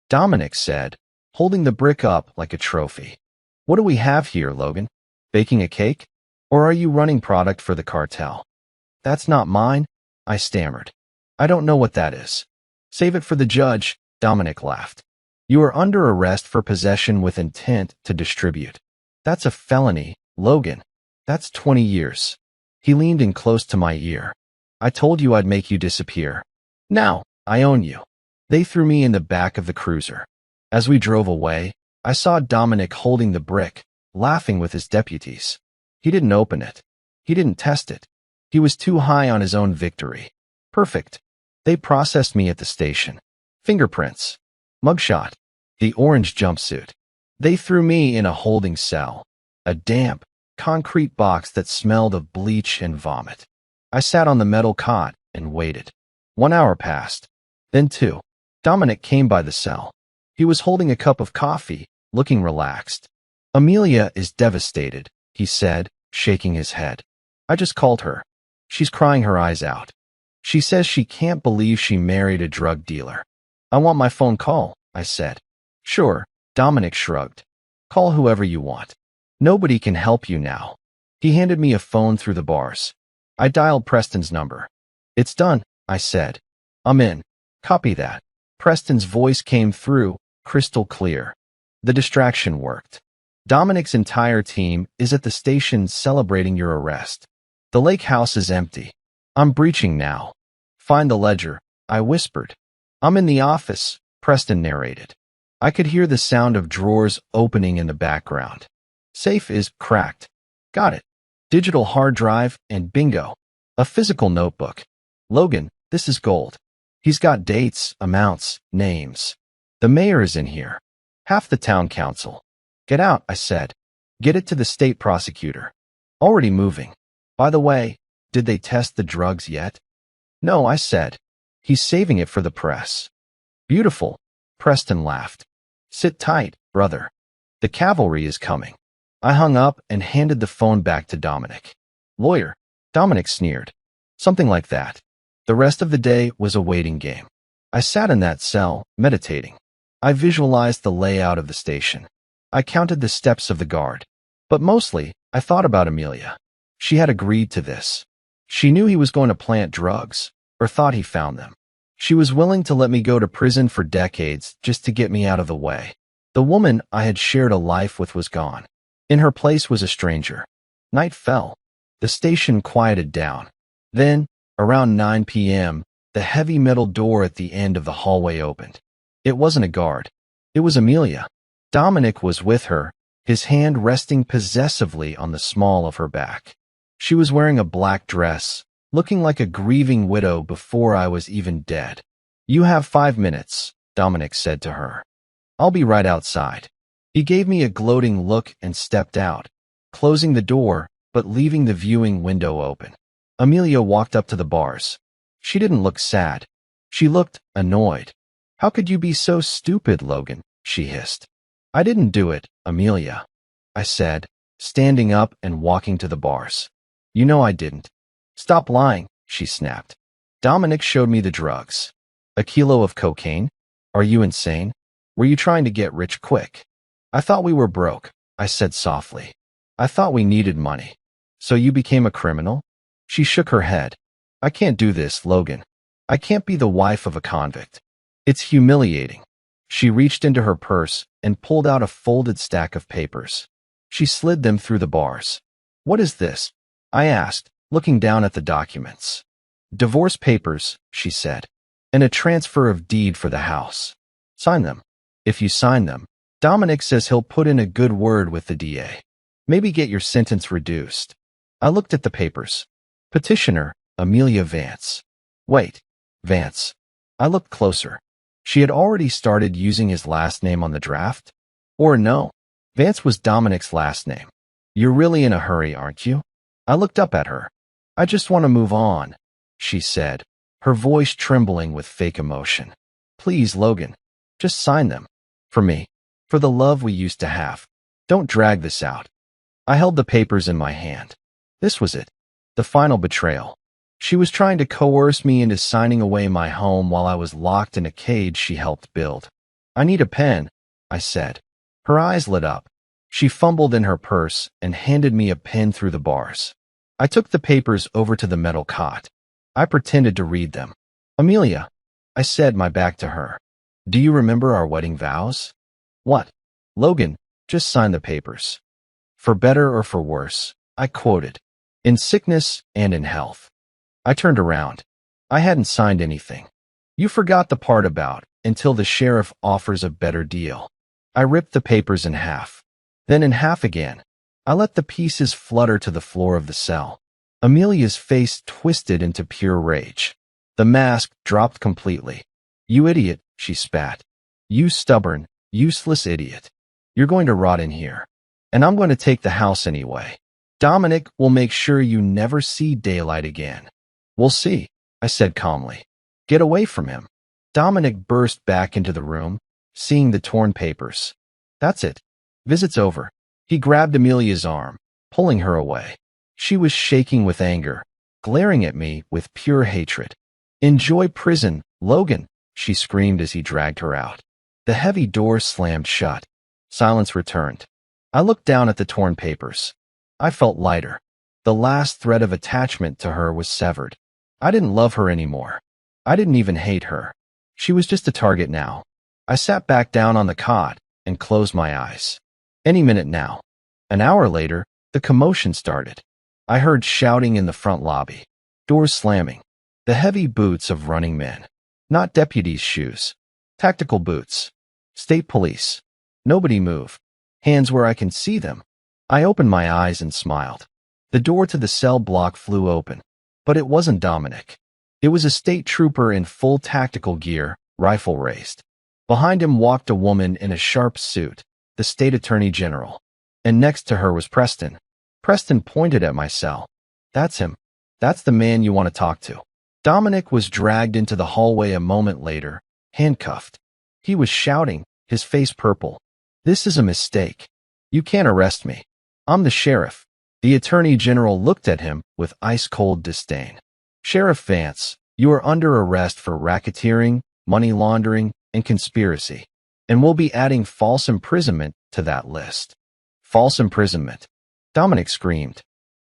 Dominic said, holding the brick up like a trophy. What do we have here, Logan? Baking a cake? Or are you running product for the cartel? That's not mine, I stammered. I don't know what that is. Save it for the judge, Dominic laughed. You are under arrest for possession with intent to distribute. That's a felony, Logan. That's 20 years. He leaned in close to my ear. I told you I'd make you disappear. Now, I own you. They threw me in the back of the cruiser. As we drove away, I saw Dominic holding the brick, laughing with his deputies. He didn't open it. He didn't test it. He was too high on his own victory. Perfect. They processed me at the station. Fingerprints. Mugshot. The orange jumpsuit. They threw me in a holding cell. A damp, concrete box that smelled of bleach and vomit. I sat on the metal cot and waited. 1 hour passed. Then 2. Dominic came by the cell. He was holding a cup of coffee, looking relaxed. Amelia is devastated, he said, shaking his head. I just called her. She's crying her eyes out. She says she can't believe she married a drug dealer. I want my phone call, I said. Sure, Dominic shrugged. Call whoever you want. Nobody can help you now. He handed me a phone through the bars. I dialed Preston's number. It's done, I said. I'm in. Copy that. Preston's voice came through, crystal clear. The distraction worked. Dominic's entire team is at the station celebrating your arrest. The lake house is empty. I'm breaching now. Find the ledger, I whispered. I'm in the office, Preston narrated. I could hear the sound of drawers opening in the background. Safe is cracked. Got it. Digital hard drive and bingo. A physical notebook. Logan, this is gold. He's got dates, amounts, names. The mayor is in here. Half the town council. Get out, I said. Get it to the state prosecutor. Already moving. By the way, did they test the drugs yet? No, I said. He's saving it for the press. Beautiful. Preston laughed. Sit tight, brother. The cavalry is coming. I hung up and handed the phone back to Dominic. Lawyer, Dominic sneered. Something like that. The rest of the day was a waiting game. I sat in that cell, meditating. I visualized the layout of the station. I counted the steps of the guard. But mostly, I thought about Amelia. She had agreed to this. She knew he was going to plant drugs, or thought he found them. She was willing to let me go to prison for decades just to get me out of the way. The woman I had shared a life with was gone. In her place was a stranger. Night fell. The station quieted down. Then, around 9 p.m., the heavy metal door at the end of the hallway opened. It wasn't a guard. It was Amelia. Dominic was with her, his hand resting possessively on the small of her back. She was wearing a black dress, looking like a grieving widow before I was even dead. "You have 5 minutes," Dominic said to her. "I'll be right outside." He gave me a gloating look and stepped out, closing the door, but leaving the viewing window open. Amelia walked up to the bars. She didn't look sad. She looked annoyed. "How could you be so stupid, Logan?" she hissed. "I didn't do it, Amelia," I said, standing up and walking to the bars. "You know I didn't." "Stop lying," she snapped. "Dominic showed me the drugs." "A kilo of cocaine? Are you insane? Were you trying to get rich quick?" "I thought we were broke," I said softly. "I thought we needed money." "So you became a criminal?" She shook her head. "I can't do this, Logan. I can't be the wife of a convict. It's humiliating." She reached into her purse and pulled out a folded stack of papers. She slid them through the bars. "What is this?" I asked, looking down at the documents. "Divorce papers," she said, "and a transfer of deed for the house. Sign them. If you sign them, Dominic says he'll put in a good word with the DA. Maybe get your sentence reduced." I looked at the papers. Petitioner, Amelia Vance. Wait, Vance. I looked closer. She had already started using his last name on the draft? Or no, Vance was Dominic's last name. "You're really in a hurry, aren't you?" I looked up at her. "I just want to move on," she said, her voice trembling with fake emotion. "Please, Logan, just sign them. For me. For the love we used to have. Don't drag this out." I held the papers in my hand. This was it. The final betrayal. She was trying to coerce me into signing away my home while I was locked in a cage she helped build. "I need a pen," I said. Her eyes lit up. She fumbled in her purse and handed me a pen through the bars. I took the papers over to the metal cot. I pretended to read them. "Amelia," I said, my back to her. "Do you remember our wedding vows?" "What?" "Logan, just sign the papers." "For better or for worse," I quoted. "In sickness and in health." I turned around. I hadn't signed anything. "You forgot the part about until the sheriff offers a better deal." I ripped the papers in half. Then in half again. I let the pieces flutter to the floor of the cell. Amelia's face twisted into pure rage. The mask dropped completely. "You idiot," she spat. "You stubborn, useless idiot. You're going to rot in here. And I'm going to take the house anyway. Dominic will make sure you never see daylight again." "We'll see," I said calmly. "Get away from him." Dominic burst back into the room, seeing the torn papers. "That's it. Visit's over." He grabbed Amelia's arm, pulling her away. She was shaking with anger, glaring at me with pure hatred. "Enjoy prison, Logan," she screamed as he dragged her out. The heavy door slammed shut. Silence returned. I looked down at the torn papers. I felt lighter. The last thread of attachment to her was severed. I didn't love her anymore. I didn't even hate her. She was just a target now. I sat back down on the cot and closed my eyes. Any minute now. An hour later, the commotion started. I heard shouting in the front lobby. Doors slamming. The heavy boots of running men. Not deputies' shoes. Tactical boots. State police. Nobody moved. Hands where I can see them. I opened my eyes and smiled. The door to the cell block flew open. But it wasn't Dominic. It was a state trooper in full tactical gear, rifle raised. Behind him walked a woman in a sharp suit, the state attorney general. And next to her was Preston. Preston pointed at my cell. "That's him. That's the man you want to talk to." Dominic was dragged into the hallway a moment later, handcuffed. He was shouting, his face purple. "This is a mistake. You can't arrest me. I'm the sheriff." The attorney general looked at him with ice-cold disdain. "Sheriff Vance, you are under arrest for racketeering, money laundering, and conspiracy. And we'll be adding false imprisonment to that list." "False imprisonment?" Dominic screamed.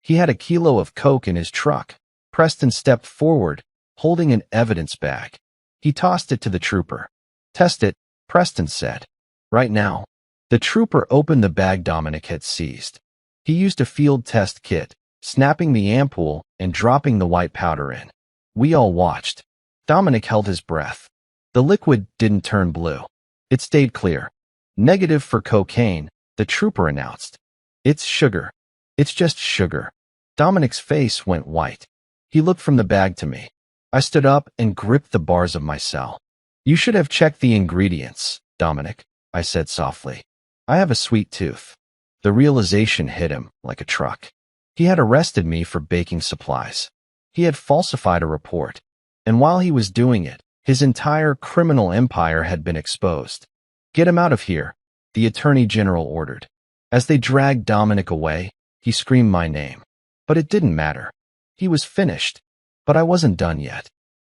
He had a kilo of coke in his truck. Preston stepped forward, holding an evidence bag. He tossed it to the trooper. "Test it," Preston said. "Right now." The trooper opened the bag Dominic had seized. He used a field test kit, snapping the ampoule and dropping the white powder in. We all watched. Dominic held his breath. The liquid didn't turn blue. It stayed clear. Negative for cocaine, the trooper announced. It's sugar. It's just sugar. Dominic's face went white. He looked from the bag to me. I stood up and gripped the bars of my cell. You should have checked the ingredients, Dominic, I said softly. I have a sweet tooth. The realization hit him like a truck. He had arrested me for baking supplies. He had falsified a report. And while he was doing it, his entire criminal empire had been exposed. Get him out of here, the Attorney General ordered. As they dragged Dominic away, he screamed my name. But it didn't matter. He was finished. But I wasn't done yet.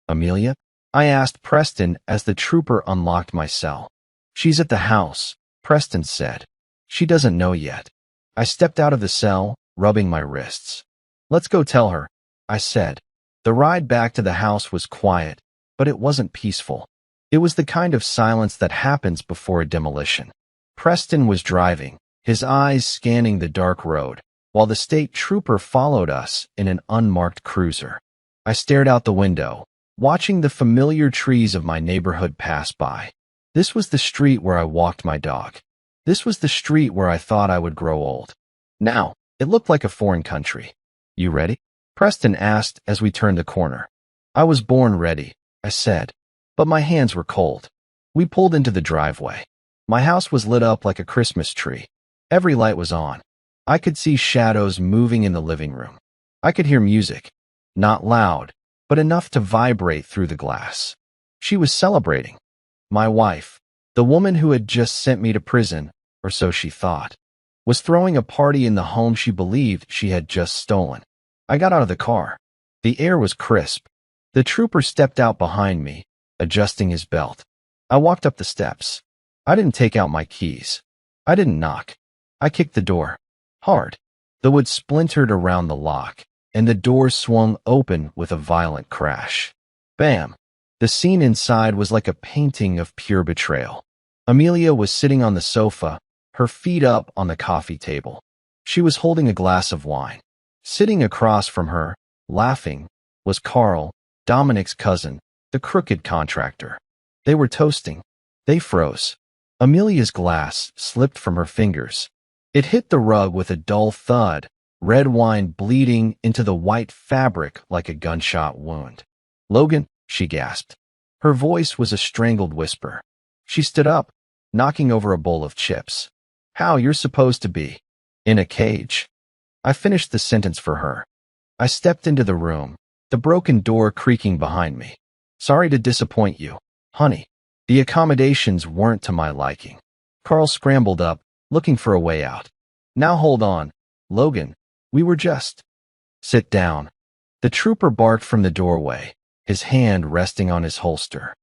Amelia? I asked Preston as the trooper unlocked my cell. She's at the house, Preston said. She doesn't know yet. I stepped out of the cell, rubbing my wrists. Let's go tell her, I said. The ride back to the house was quiet, but it wasn't peaceful. It was the kind of silence that happens before a demolition. Preston was driving, his eyes scanning the dark road, while the state trooper followed us in an unmarked cruiser. I stared out the window, watching the familiar trees of my neighborhood pass by. This was the street where I walked my dog. This was the street where I thought I would grow old. Now, it looked like a foreign country. You ready? Preston asked as we turned the corner. I was born ready, I said, but my hands were cold. We pulled into the driveway. My house was lit up like a Christmas tree. Every light was on. I could see shadows moving in the living room. I could hear music, not loud, but enough to vibrate through the glass. She was celebrating. My wife, the woman who had just sent me to prison, or so she thought, was throwing a party in the home she believed she had just stolen. I got out of the car. The air was crisp. The trooper stepped out behind me, adjusting his belt. I walked up the steps. I didn't take out my keys. I didn't knock. I kicked the door. Hard. The wood splintered around the lock, and the door swung open with a violent crash. Bam! The scene inside was like a painting of pure betrayal. Amelia was sitting on the sofa, her feet up on the coffee table. She was holding a glass of wine. Sitting across from her, laughing, was Carl, Dominic's cousin, the crooked contractor. They were toasting. They froze. Amelia's glass slipped from her fingers. It hit the rug with a dull thud, red wine bleeding into the white fabric like a gunshot wound. Logan, she gasped. Her voice was a strangled whisper. She stood up, knocking over a bowl of chips. How you're supposed to be. In a cage. I finished the sentence for her. I stepped into the room, the broken door creaking behind me. Sorry to disappoint you, honey. The accommodations weren't to my liking. Carl scrambled up, looking for a way out. Now hold on, Logan. We were just... Sit down. The trooper barked from the doorway, his hand resting on his holster.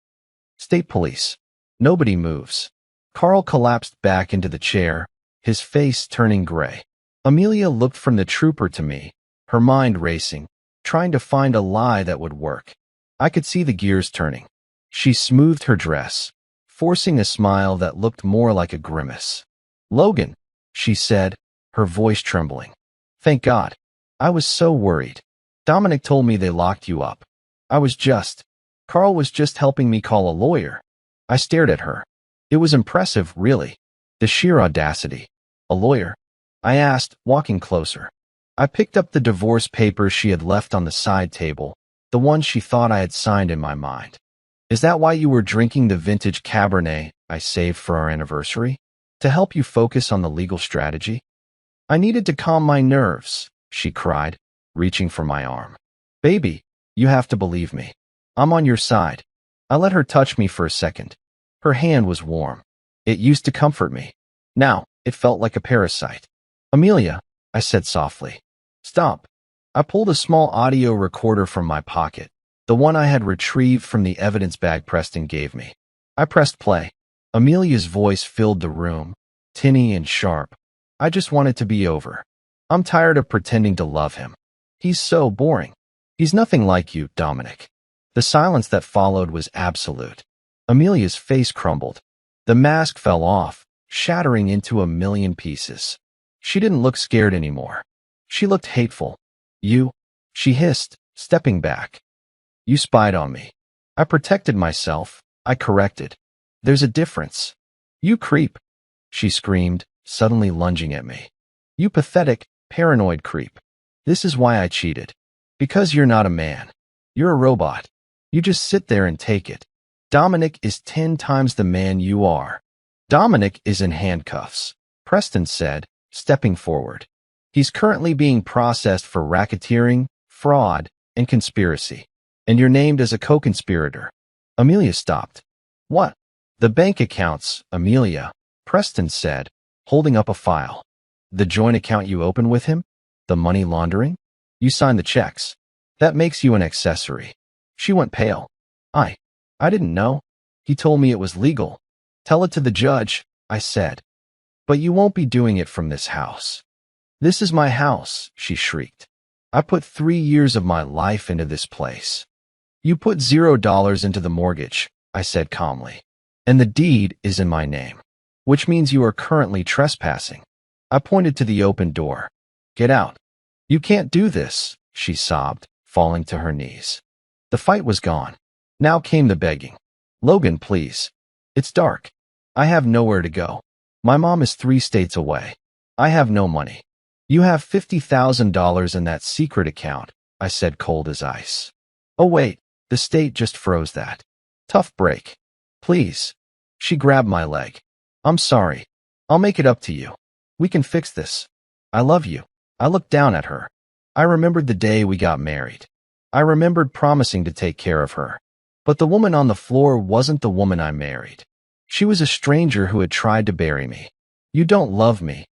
State police. Nobody moves. Carl collapsed back into the chair, his face turning gray. Amelia looked from the trooper to me, her mind racing, trying to find a lie that would work. I could see the gears turning. She smoothed her dress, forcing a smile that looked more like a grimace. Logan, she said, her voice trembling. Thank God. I was so worried. Dominic told me they locked you up. Carl was just helping me call a lawyer. I stared at her. It was impressive, really. The sheer audacity. A lawyer? I asked, walking closer. I picked up the divorce papers she had left on the side table, the ones she thought I had signed in my mind. Is that why you were drinking the vintage Cabernet I saved for our anniversary? To help you focus on the legal strategy? I needed to calm my nerves, she cried, reaching for my arm. Baby, you have to believe me. I'm on your side. I let her touch me for a second. Her hand was warm. It used to comfort me. Now, it felt like a parasite. Amelia, I said softly. Stop. I pulled a small audio recorder from my pocket, the one I had retrieved from the evidence bag Preston gave me. I pressed play. Amelia's voice filled the room, tinny and sharp. I just want it to be over. I'm tired of pretending to love him. He's so boring. He's nothing like you, Dominic. The silence that followed was absolute. Amelia's face crumbled. The mask fell off, shattering into a million pieces. She didn't look scared anymore. She looked hateful. You, she hissed, stepping back. You spied on me. I protected myself. I corrected. There's a difference. You creep. she screamed, suddenly lunging at me. You pathetic, paranoid creep. This is why I cheated. Because you're not a man. You're a robot. You just sit there and take it. Dominic is 10 times the man you are. Dominic is in handcuffs, Preston said, stepping forward. He's currently being processed for racketeering, fraud, and conspiracy. And you're named as a co-conspirator. Amelia stopped. What? The bank accounts, Amelia, Preston said, holding up a file. The joint account you opened with him? The money laundering? You signed the checks. That makes you an accessory. She went pale. I didn't know. He told me it was legal. Tell it to the judge, I said. But you won't be doing it from this house. This is my house, she shrieked. I put 3 years of my life into this place. You put $0 into the mortgage, I said calmly. And the deed is in my name, which means you are currently trespassing. I pointed to the open door. Get out. You can't do this, she sobbed, falling to her knees. The fight was gone. Now came the begging. Logan, please. It's dark. I have nowhere to go. My mom is 3 states away. I have no money. You have $50,000 in that secret account, I said, cold as ice. Oh wait, the state just froze that. Tough break. Please. She grabbed my leg. I'm sorry. I'll make it up to you. We can fix this. I love you. I looked down at her. I remembered the day we got married. I remembered promising to take care of her. But the woman on the floor wasn't the woman I married. She was a stranger who had tried to bury me. You don't love me,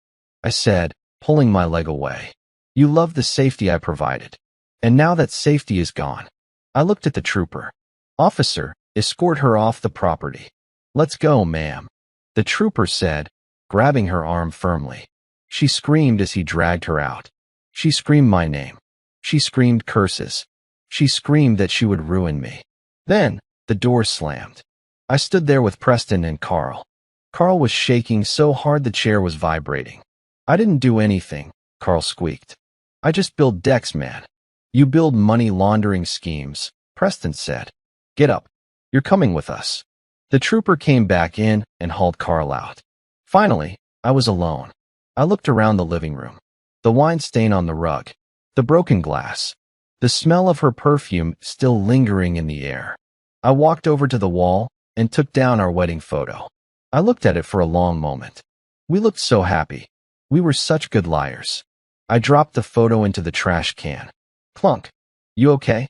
I said, pulling my leg away. You love the safety I provided. And now that safety is gone. I looked at the trooper. Officer, escort her off the property. Let's go, ma'am. The trooper said, grabbing her arm firmly. She screamed as he dragged her out. She screamed my name. She screamed curses. She screamed that she would ruin me. Then, the door slammed. I stood there with Preston and Carl. Carl was shaking so hard the chair was vibrating. I didn't do anything, Carl squeaked. I just build decks, man. You build money laundering schemes, Preston said. Get up. You're coming with us. The trooper came back in and hauled Carl out. Finally, I was alone. I looked around the living room. The wine stain on the rug. The broken glass. The smell of her perfume still lingering in the air. I walked over to the wall and took down our wedding photo. I looked at it for a long moment. We looked so happy. We were such good liars. I dropped the photo into the trash can. Clunk. You okay?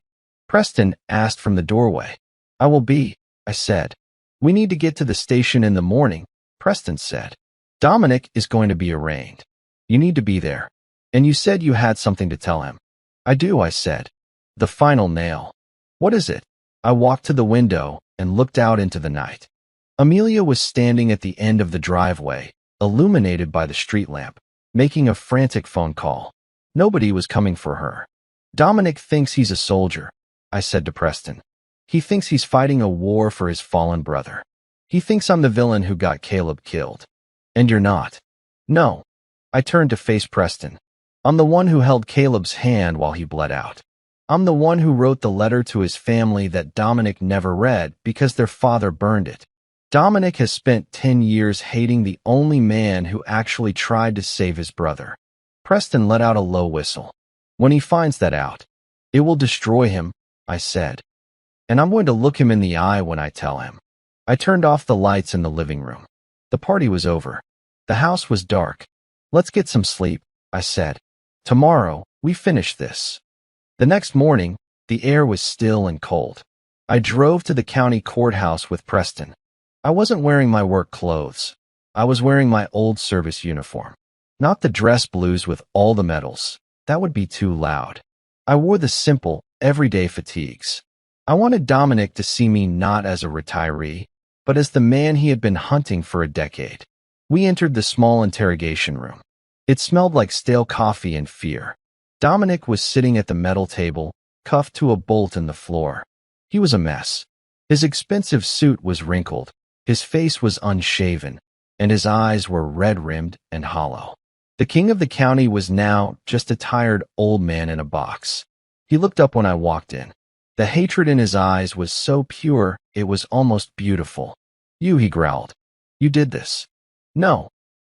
Preston asked from the doorway. I will be, I said. We need to get to the station in the morning, Preston said. Dominic is going to be arraigned. You need to be there. And you said you had something to tell him. I do, I said. The final nail. What is it? I walked to the window and looked out into the night. Amelia was standing at the end of the driveway, illuminated by the street lamp, making a frantic phone call. Nobody was coming for her. Dominic thinks he's a soldier, I said to Preston. He thinks he's fighting a war for his fallen brother. He thinks I'm the villain who got Caleb killed. And you're not. No. I turned to face Preston. I'm the one who held Caleb's hand while he bled out. I'm the one who wrote the letter to his family that Dominic never read because their father burned it. Dominic has spent 10 years hating the only man who actually tried to save his brother. Preston let out a low whistle. When he finds that out, it will destroy him, I said. And I'm going to look him in the eye when I tell him. I turned off the lights in the living room. The party was over. The house was dark. Let's get some sleep, I said. Tomorrow, we finish this. The next morning, the air was still and cold. I drove to the county courthouse with Preston. I wasn't wearing my work clothes. I was wearing my old service uniform. Not the dress blues with all the medals. That would be too loud. I wore the simple, everyday fatigues. I wanted Dominic to see me not as a retiree, but as the man he had been hunting for a decade. We entered the small interrogation room. It smelled like stale coffee and fear. Dominic was sitting at the metal table, cuffed to a bolt in the floor. He was a mess. His expensive suit was wrinkled, his face was unshaven, and his eyes were red-rimmed and hollow. The king of the county was now just a tired old man in a box. He looked up when I walked in. The hatred in his eyes was so pure, it was almost beautiful. You, he growled. You did this. No,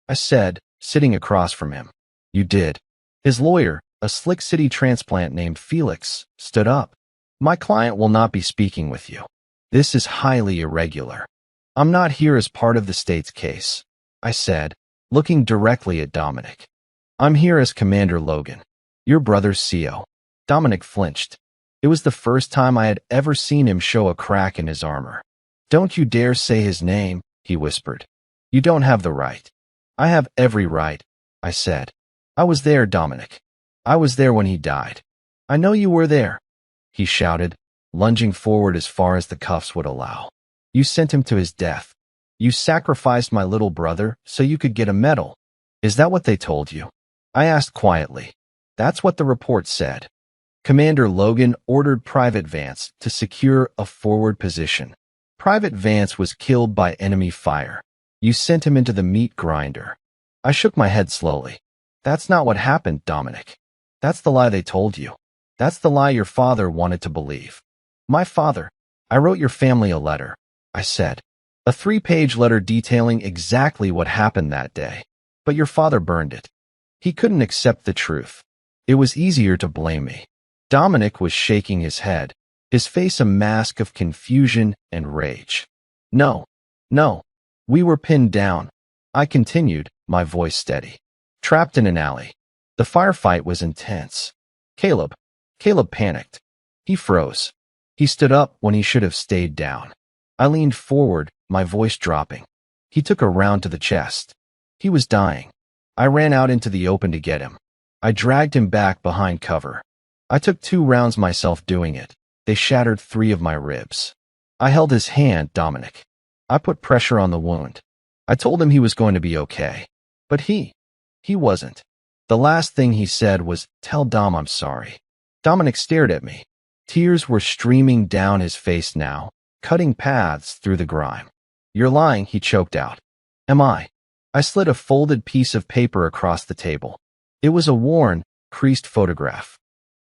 I said, sitting across from him. You did. His lawyer, a slick city transplant named Felix, stood up. My client will not be speaking with you. This is highly irregular. I'm not here as part of the state's case, I said, looking directly at Dominic. I'm here as Commander Logan, your brother's CO. Dominic flinched. It was the first time I had ever seen him show a crack in his armor. Don't you dare say his name, he whispered. You don't have the right. I have every right, I said. I was there, Dominic. I was there when he died. I know you were there, he shouted, lunging forward as far as the cuffs would allow. You sent him to his death. You sacrificed my little brother so you could get a medal. Is that what they told you? I asked quietly. That's what the report said. Commander Logan ordered Private Vance to secure a forward position. Private Vance was killed by enemy fire. You sent him into the meat grinder. I shook my head slowly. That's not what happened, Dominic. That's the lie they told you. That's the lie your father wanted to believe. My father. I wrote your family a letter, I said. A 3-page letter detailing exactly what happened that day. But your father burned it. He couldn't accept the truth. It was easier to blame me. Dominic was shaking his head, his face a mask of confusion and rage. No. We were pinned down. I continued, my voice steady. Trapped in an alley. The firefight was intense. Caleb panicked. He froze. He stood up when he should have stayed down. I leaned forward, my voice dropping. He took a round to the chest. He was dying. I ran out into the open to get him. I dragged him back behind cover. I took 2 rounds myself doing it. They shattered 3 of my ribs. I held his hand, Dominic. I put pressure on the wound. I told him he was going to be okay. But he wasn't. The last thing he said was, "Tell Dom I'm sorry." Dominic stared at me. Tears were streaming down his face now, cutting paths through the grime. You're lying, he choked out. Am I? I slid a folded piece of paper across the table. It was a worn, creased photograph.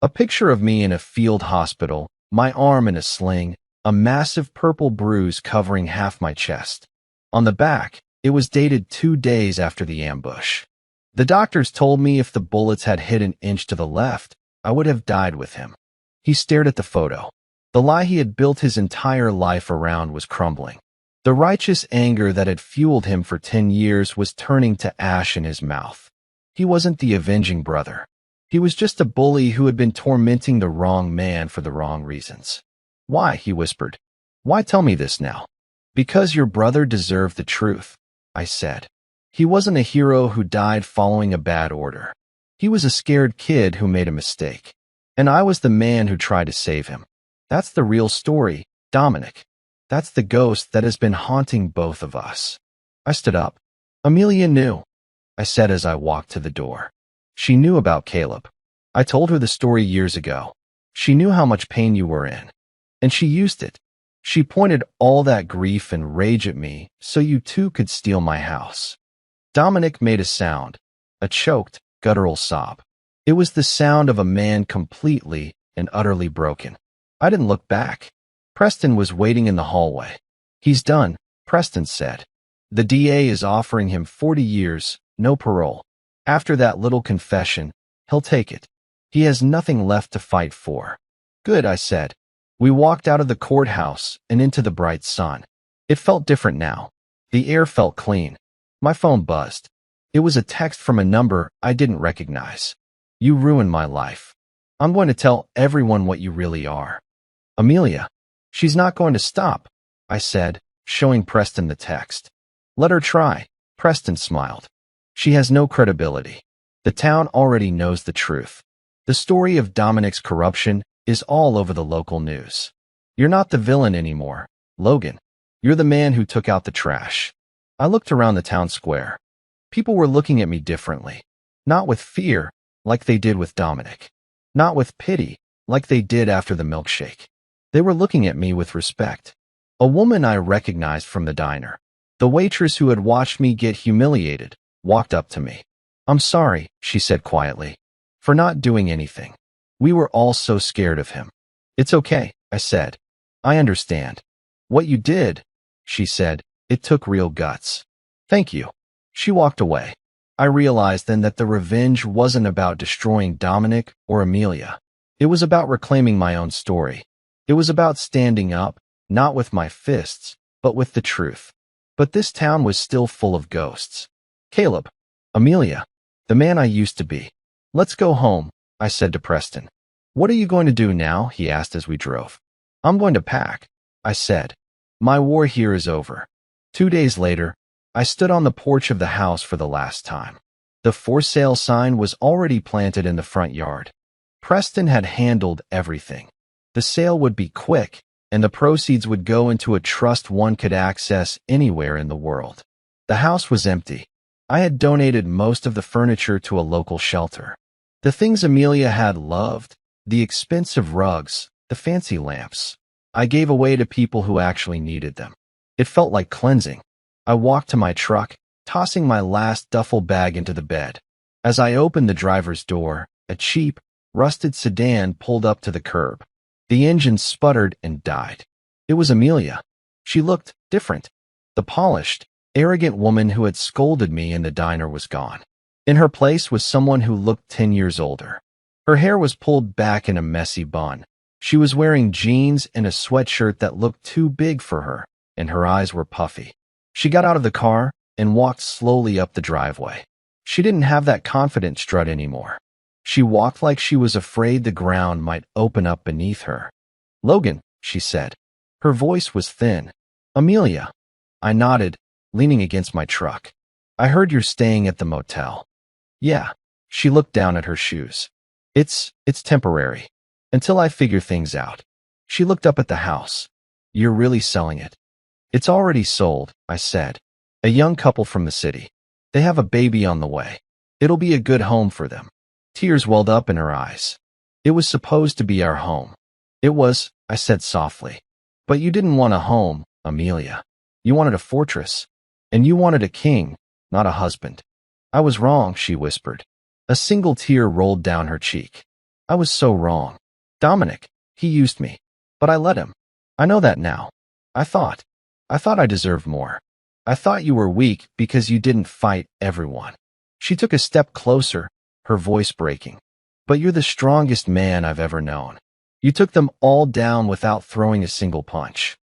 A picture of me in a field hospital, my arm in a sling, a massive purple bruise covering half my chest. On the back, it was dated 2 days after the ambush. The doctors told me if the bullets had hit an inch to the left, I would have died with him. He stared at the photo. The lie he had built his entire life around was crumbling. The righteous anger that had fueled him for 10 years was turning to ash in his mouth. He wasn't the avenging brother. He was just a bully who had been tormenting the wrong man for the wrong reasons. Why, he whispered. Why tell me this now? Because your brother deserved the truth, I said. He wasn't a hero who died following a bad order. He was a scared kid who made a mistake. And I was the man who tried to save him. That's the real story, Dominic. That's the ghost that has been haunting both of us. I stood up. Amelia knew, I said as I walked to the door. She knew about Caleb. I told her the story years ago. She knew how much pain you were in. And she used it. She pointed all that grief and rage at me so you too could steal my house. Dominic made a sound, a choked, guttural sob. It was the sound of a man completely and utterly broken. I didn't look back. Preston was waiting in the hallway. He's done, Preston said. The DA is offering him 40 years, no parole. After that little confession, he'll take it. He has nothing left to fight for. Good, I said. We walked out of the courthouse and into the bright sun. It felt different now. The air felt clean. My phone buzzed. It was a text from a number I didn't recognize. You ruined my life. I'm going to tell everyone what you really are. Amelia. She's not going to stop, I said, showing Preston the text. Let her try, Preston smiled. She has no credibility. The town already knows the truth. The story of Dominic's corruption is all over the local news. You're not the villain anymore, Logan. You're the man who took out the trash. I looked around the town square. People were looking at me differently. Not with fear, like they did with Dominic. Not with pity, like they did after the milkshake. They were looking at me with respect. A woman I recognized from the diner, the waitress who had watched me get humiliated, walked up to me. I'm sorry, she said quietly, for not doing anything. We were all so scared of him. It's okay, I said. I understand. What you did, she said, it took real guts. Thank you. She walked away. I realized then that the revenge wasn't about destroying Dominic or Amelia. It was about reclaiming my own story. It was about standing up, not with my fists, but with the truth. But this town was still full of ghosts. Caleb, Amelia, the man I used to be. Let's go home, I said to Preston. What are you going to do now? He asked as we drove. I'm going to pack, I said. My war here is over. 2 days later, I stood on the porch of the house for the last time. The for sale sign was already planted in the front yard. Preston had handled everything. The sale would be quick, and the proceeds would go into a trust one could access anywhere in the world. The house was empty. I had donated most of the furniture to a local shelter. The things Amelia had loved, the expensive rugs, the fancy lamps, I gave away to people who actually needed them. It felt like cleansing. I walked to my truck, tossing my last duffel bag into the bed. As I opened the driver's door, a cheap, rusted sedan pulled up to the curb. The engine sputtered and died. It was Amelia. She looked different. The polished, arrogant woman who had scolded me in the diner was gone. In her place was someone who looked 10 years older. Her hair was pulled back in a messy bun. She was wearing jeans and a sweatshirt that looked too big for her, and her eyes were puffy. She got out of the car and walked slowly up the driveway. She didn't have that confident strut anymore. She walked like she was afraid the ground might open up beneath her. Logan, she said. Her voice was thin. Amelia. I nodded, leaning against my truck. I heard you're staying at the motel. Yeah. She looked down at her shoes. It's temporary. Until I figure things out. She looked up at the house. You're really selling it? It's already sold, I said. A young couple from the city. They have a baby on the way. It'll be a good home for them. Tears welled up in her eyes. It was supposed to be our home. It was, I said softly. But you didn't want a home, Amelia. You wanted a fortress. And you wanted a king, not a husband. I was wrong, she whispered. A single tear rolled down her cheek. I was so wrong. Dominic, he used me. But I let him. I know that now. I thought I deserved more. I thought you were weak because you didn't fight everyone. She took a step closer, her voice breaking. But you're the strongest man I've ever known. You took them all down without throwing a single punch.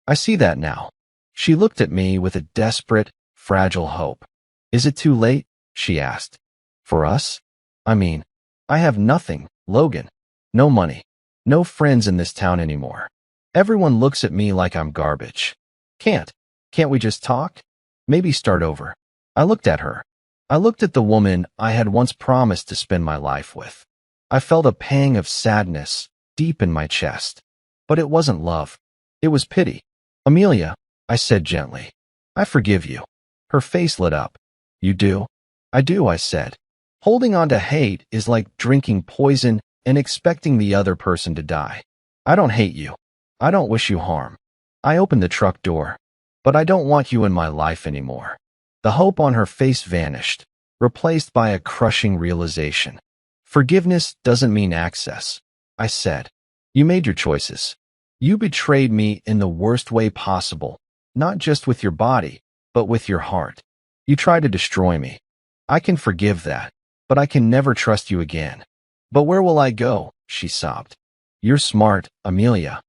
I see that now. She looked at me with a desperate, fragile hope. Is it too late? She asked. For us? I mean, I have nothing, Logan. No money. No friends in this town anymore. Everyone looks at me like I'm garbage. Can't we just talk? Maybe start over. I looked at her. I looked at the woman I had once promised to spend my life with. I felt a pang of sadness deep in my chest. But it wasn't love. It was pity. Amelia, I said gently, I forgive you. Her face lit up. You do? I do, I said. Holding on to hate is like drinking poison and expecting the other person to die. I don't hate you. I don't wish you harm. I opened the truck door. But I don't want you in my life anymore. The hope on her face vanished, replaced by a crushing realization. Forgiveness doesn't mean access, I said. You made your choices. You betrayed me in the worst way possible, not just with your body, but with your heart. You tried to destroy me. I can forgive that, but I can never trust you again. But where will I go? She sobbed. You're smart, Amelia,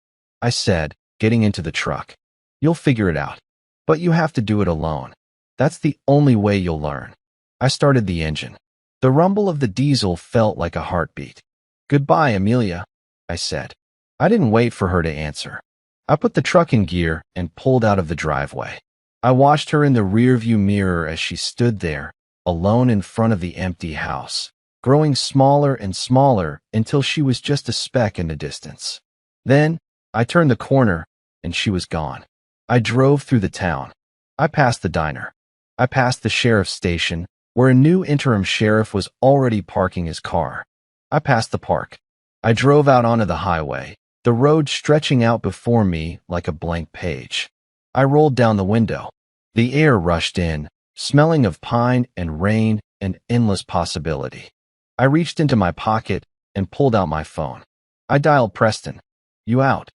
I said, getting into the truck. You'll figure it out. But you have to do it alone. That's the only way you'll learn. I started the engine. The rumble of the diesel felt like a heartbeat. Goodbye, Amelia, I said. I didn't wait for her to answer. I put the truck in gear and pulled out of the driveway. I watched her in the rearview mirror as she stood there, alone in front of the empty house, growing smaller and smaller until she was just a speck in the distance. Then, I turned the corner, and she was gone. I drove through the town. I passed the diner. I passed the sheriff's station, where a new interim sheriff was already parking his car. I passed the park. I drove out onto the highway, the road stretching out before me like a blank page. I rolled down the window. The air rushed in, smelling of pine and rain and endless possibility. I reached into my pocket and pulled out my phone. I dialed Preston. You out?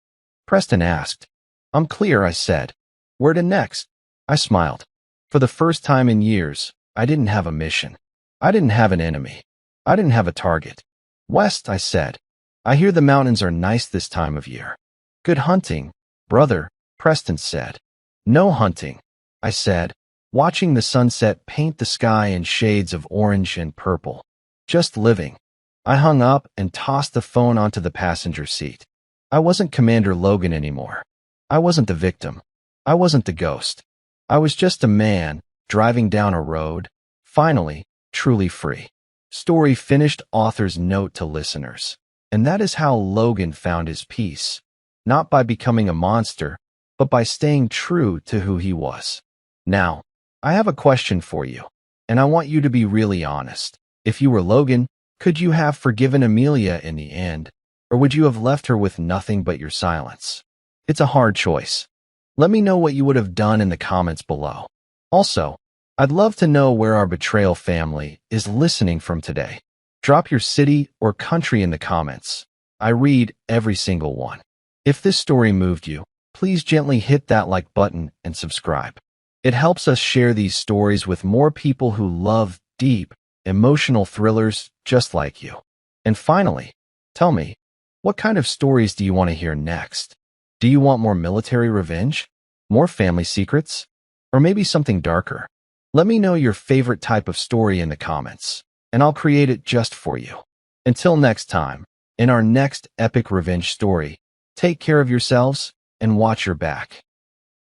Preston asked. I'm clear, I said. Where to next? I smiled. For the first time in years, I didn't have a mission. I didn't have an enemy. I didn't have a target. West, I said. I hear the mountains are nice this time of year. Good hunting, brother, Preston said. No hunting, I said, watching the sunset paint the sky in shades of orange and purple. Just living. I hung up and tossed the phone onto the passenger seat. I wasn't Commander Logan anymore. I wasn't the victim. I wasn't the ghost. I was just a man driving down a road, finally, truly free. Story finished. Author's note to listeners. And that is how Logan found his peace. Not by becoming a monster, but by staying true to who he was. Now, I have a question for you, and I want you to be really honest. If you were Logan, could you have forgiven Amelia in the end, or would you have left her with nothing but your silence? It's a hard choice. Let me know what you would have done in the comments below. Also, I'd love to know where our betrayal family is listening from today. Drop your city or country in the comments. I read every single one. If this story moved you, please gently hit that like button and subscribe. It helps us share these stories with more people who love deep, emotional thrillers just like you. And finally, tell me, what kind of stories do you want to hear next? Do you want more military revenge? More family secrets? Or maybe something darker? Let me know your favorite type of story in the comments, and I'll create it just for you. Until next time, in our next epic revenge story, take care of yourselves and watch your back.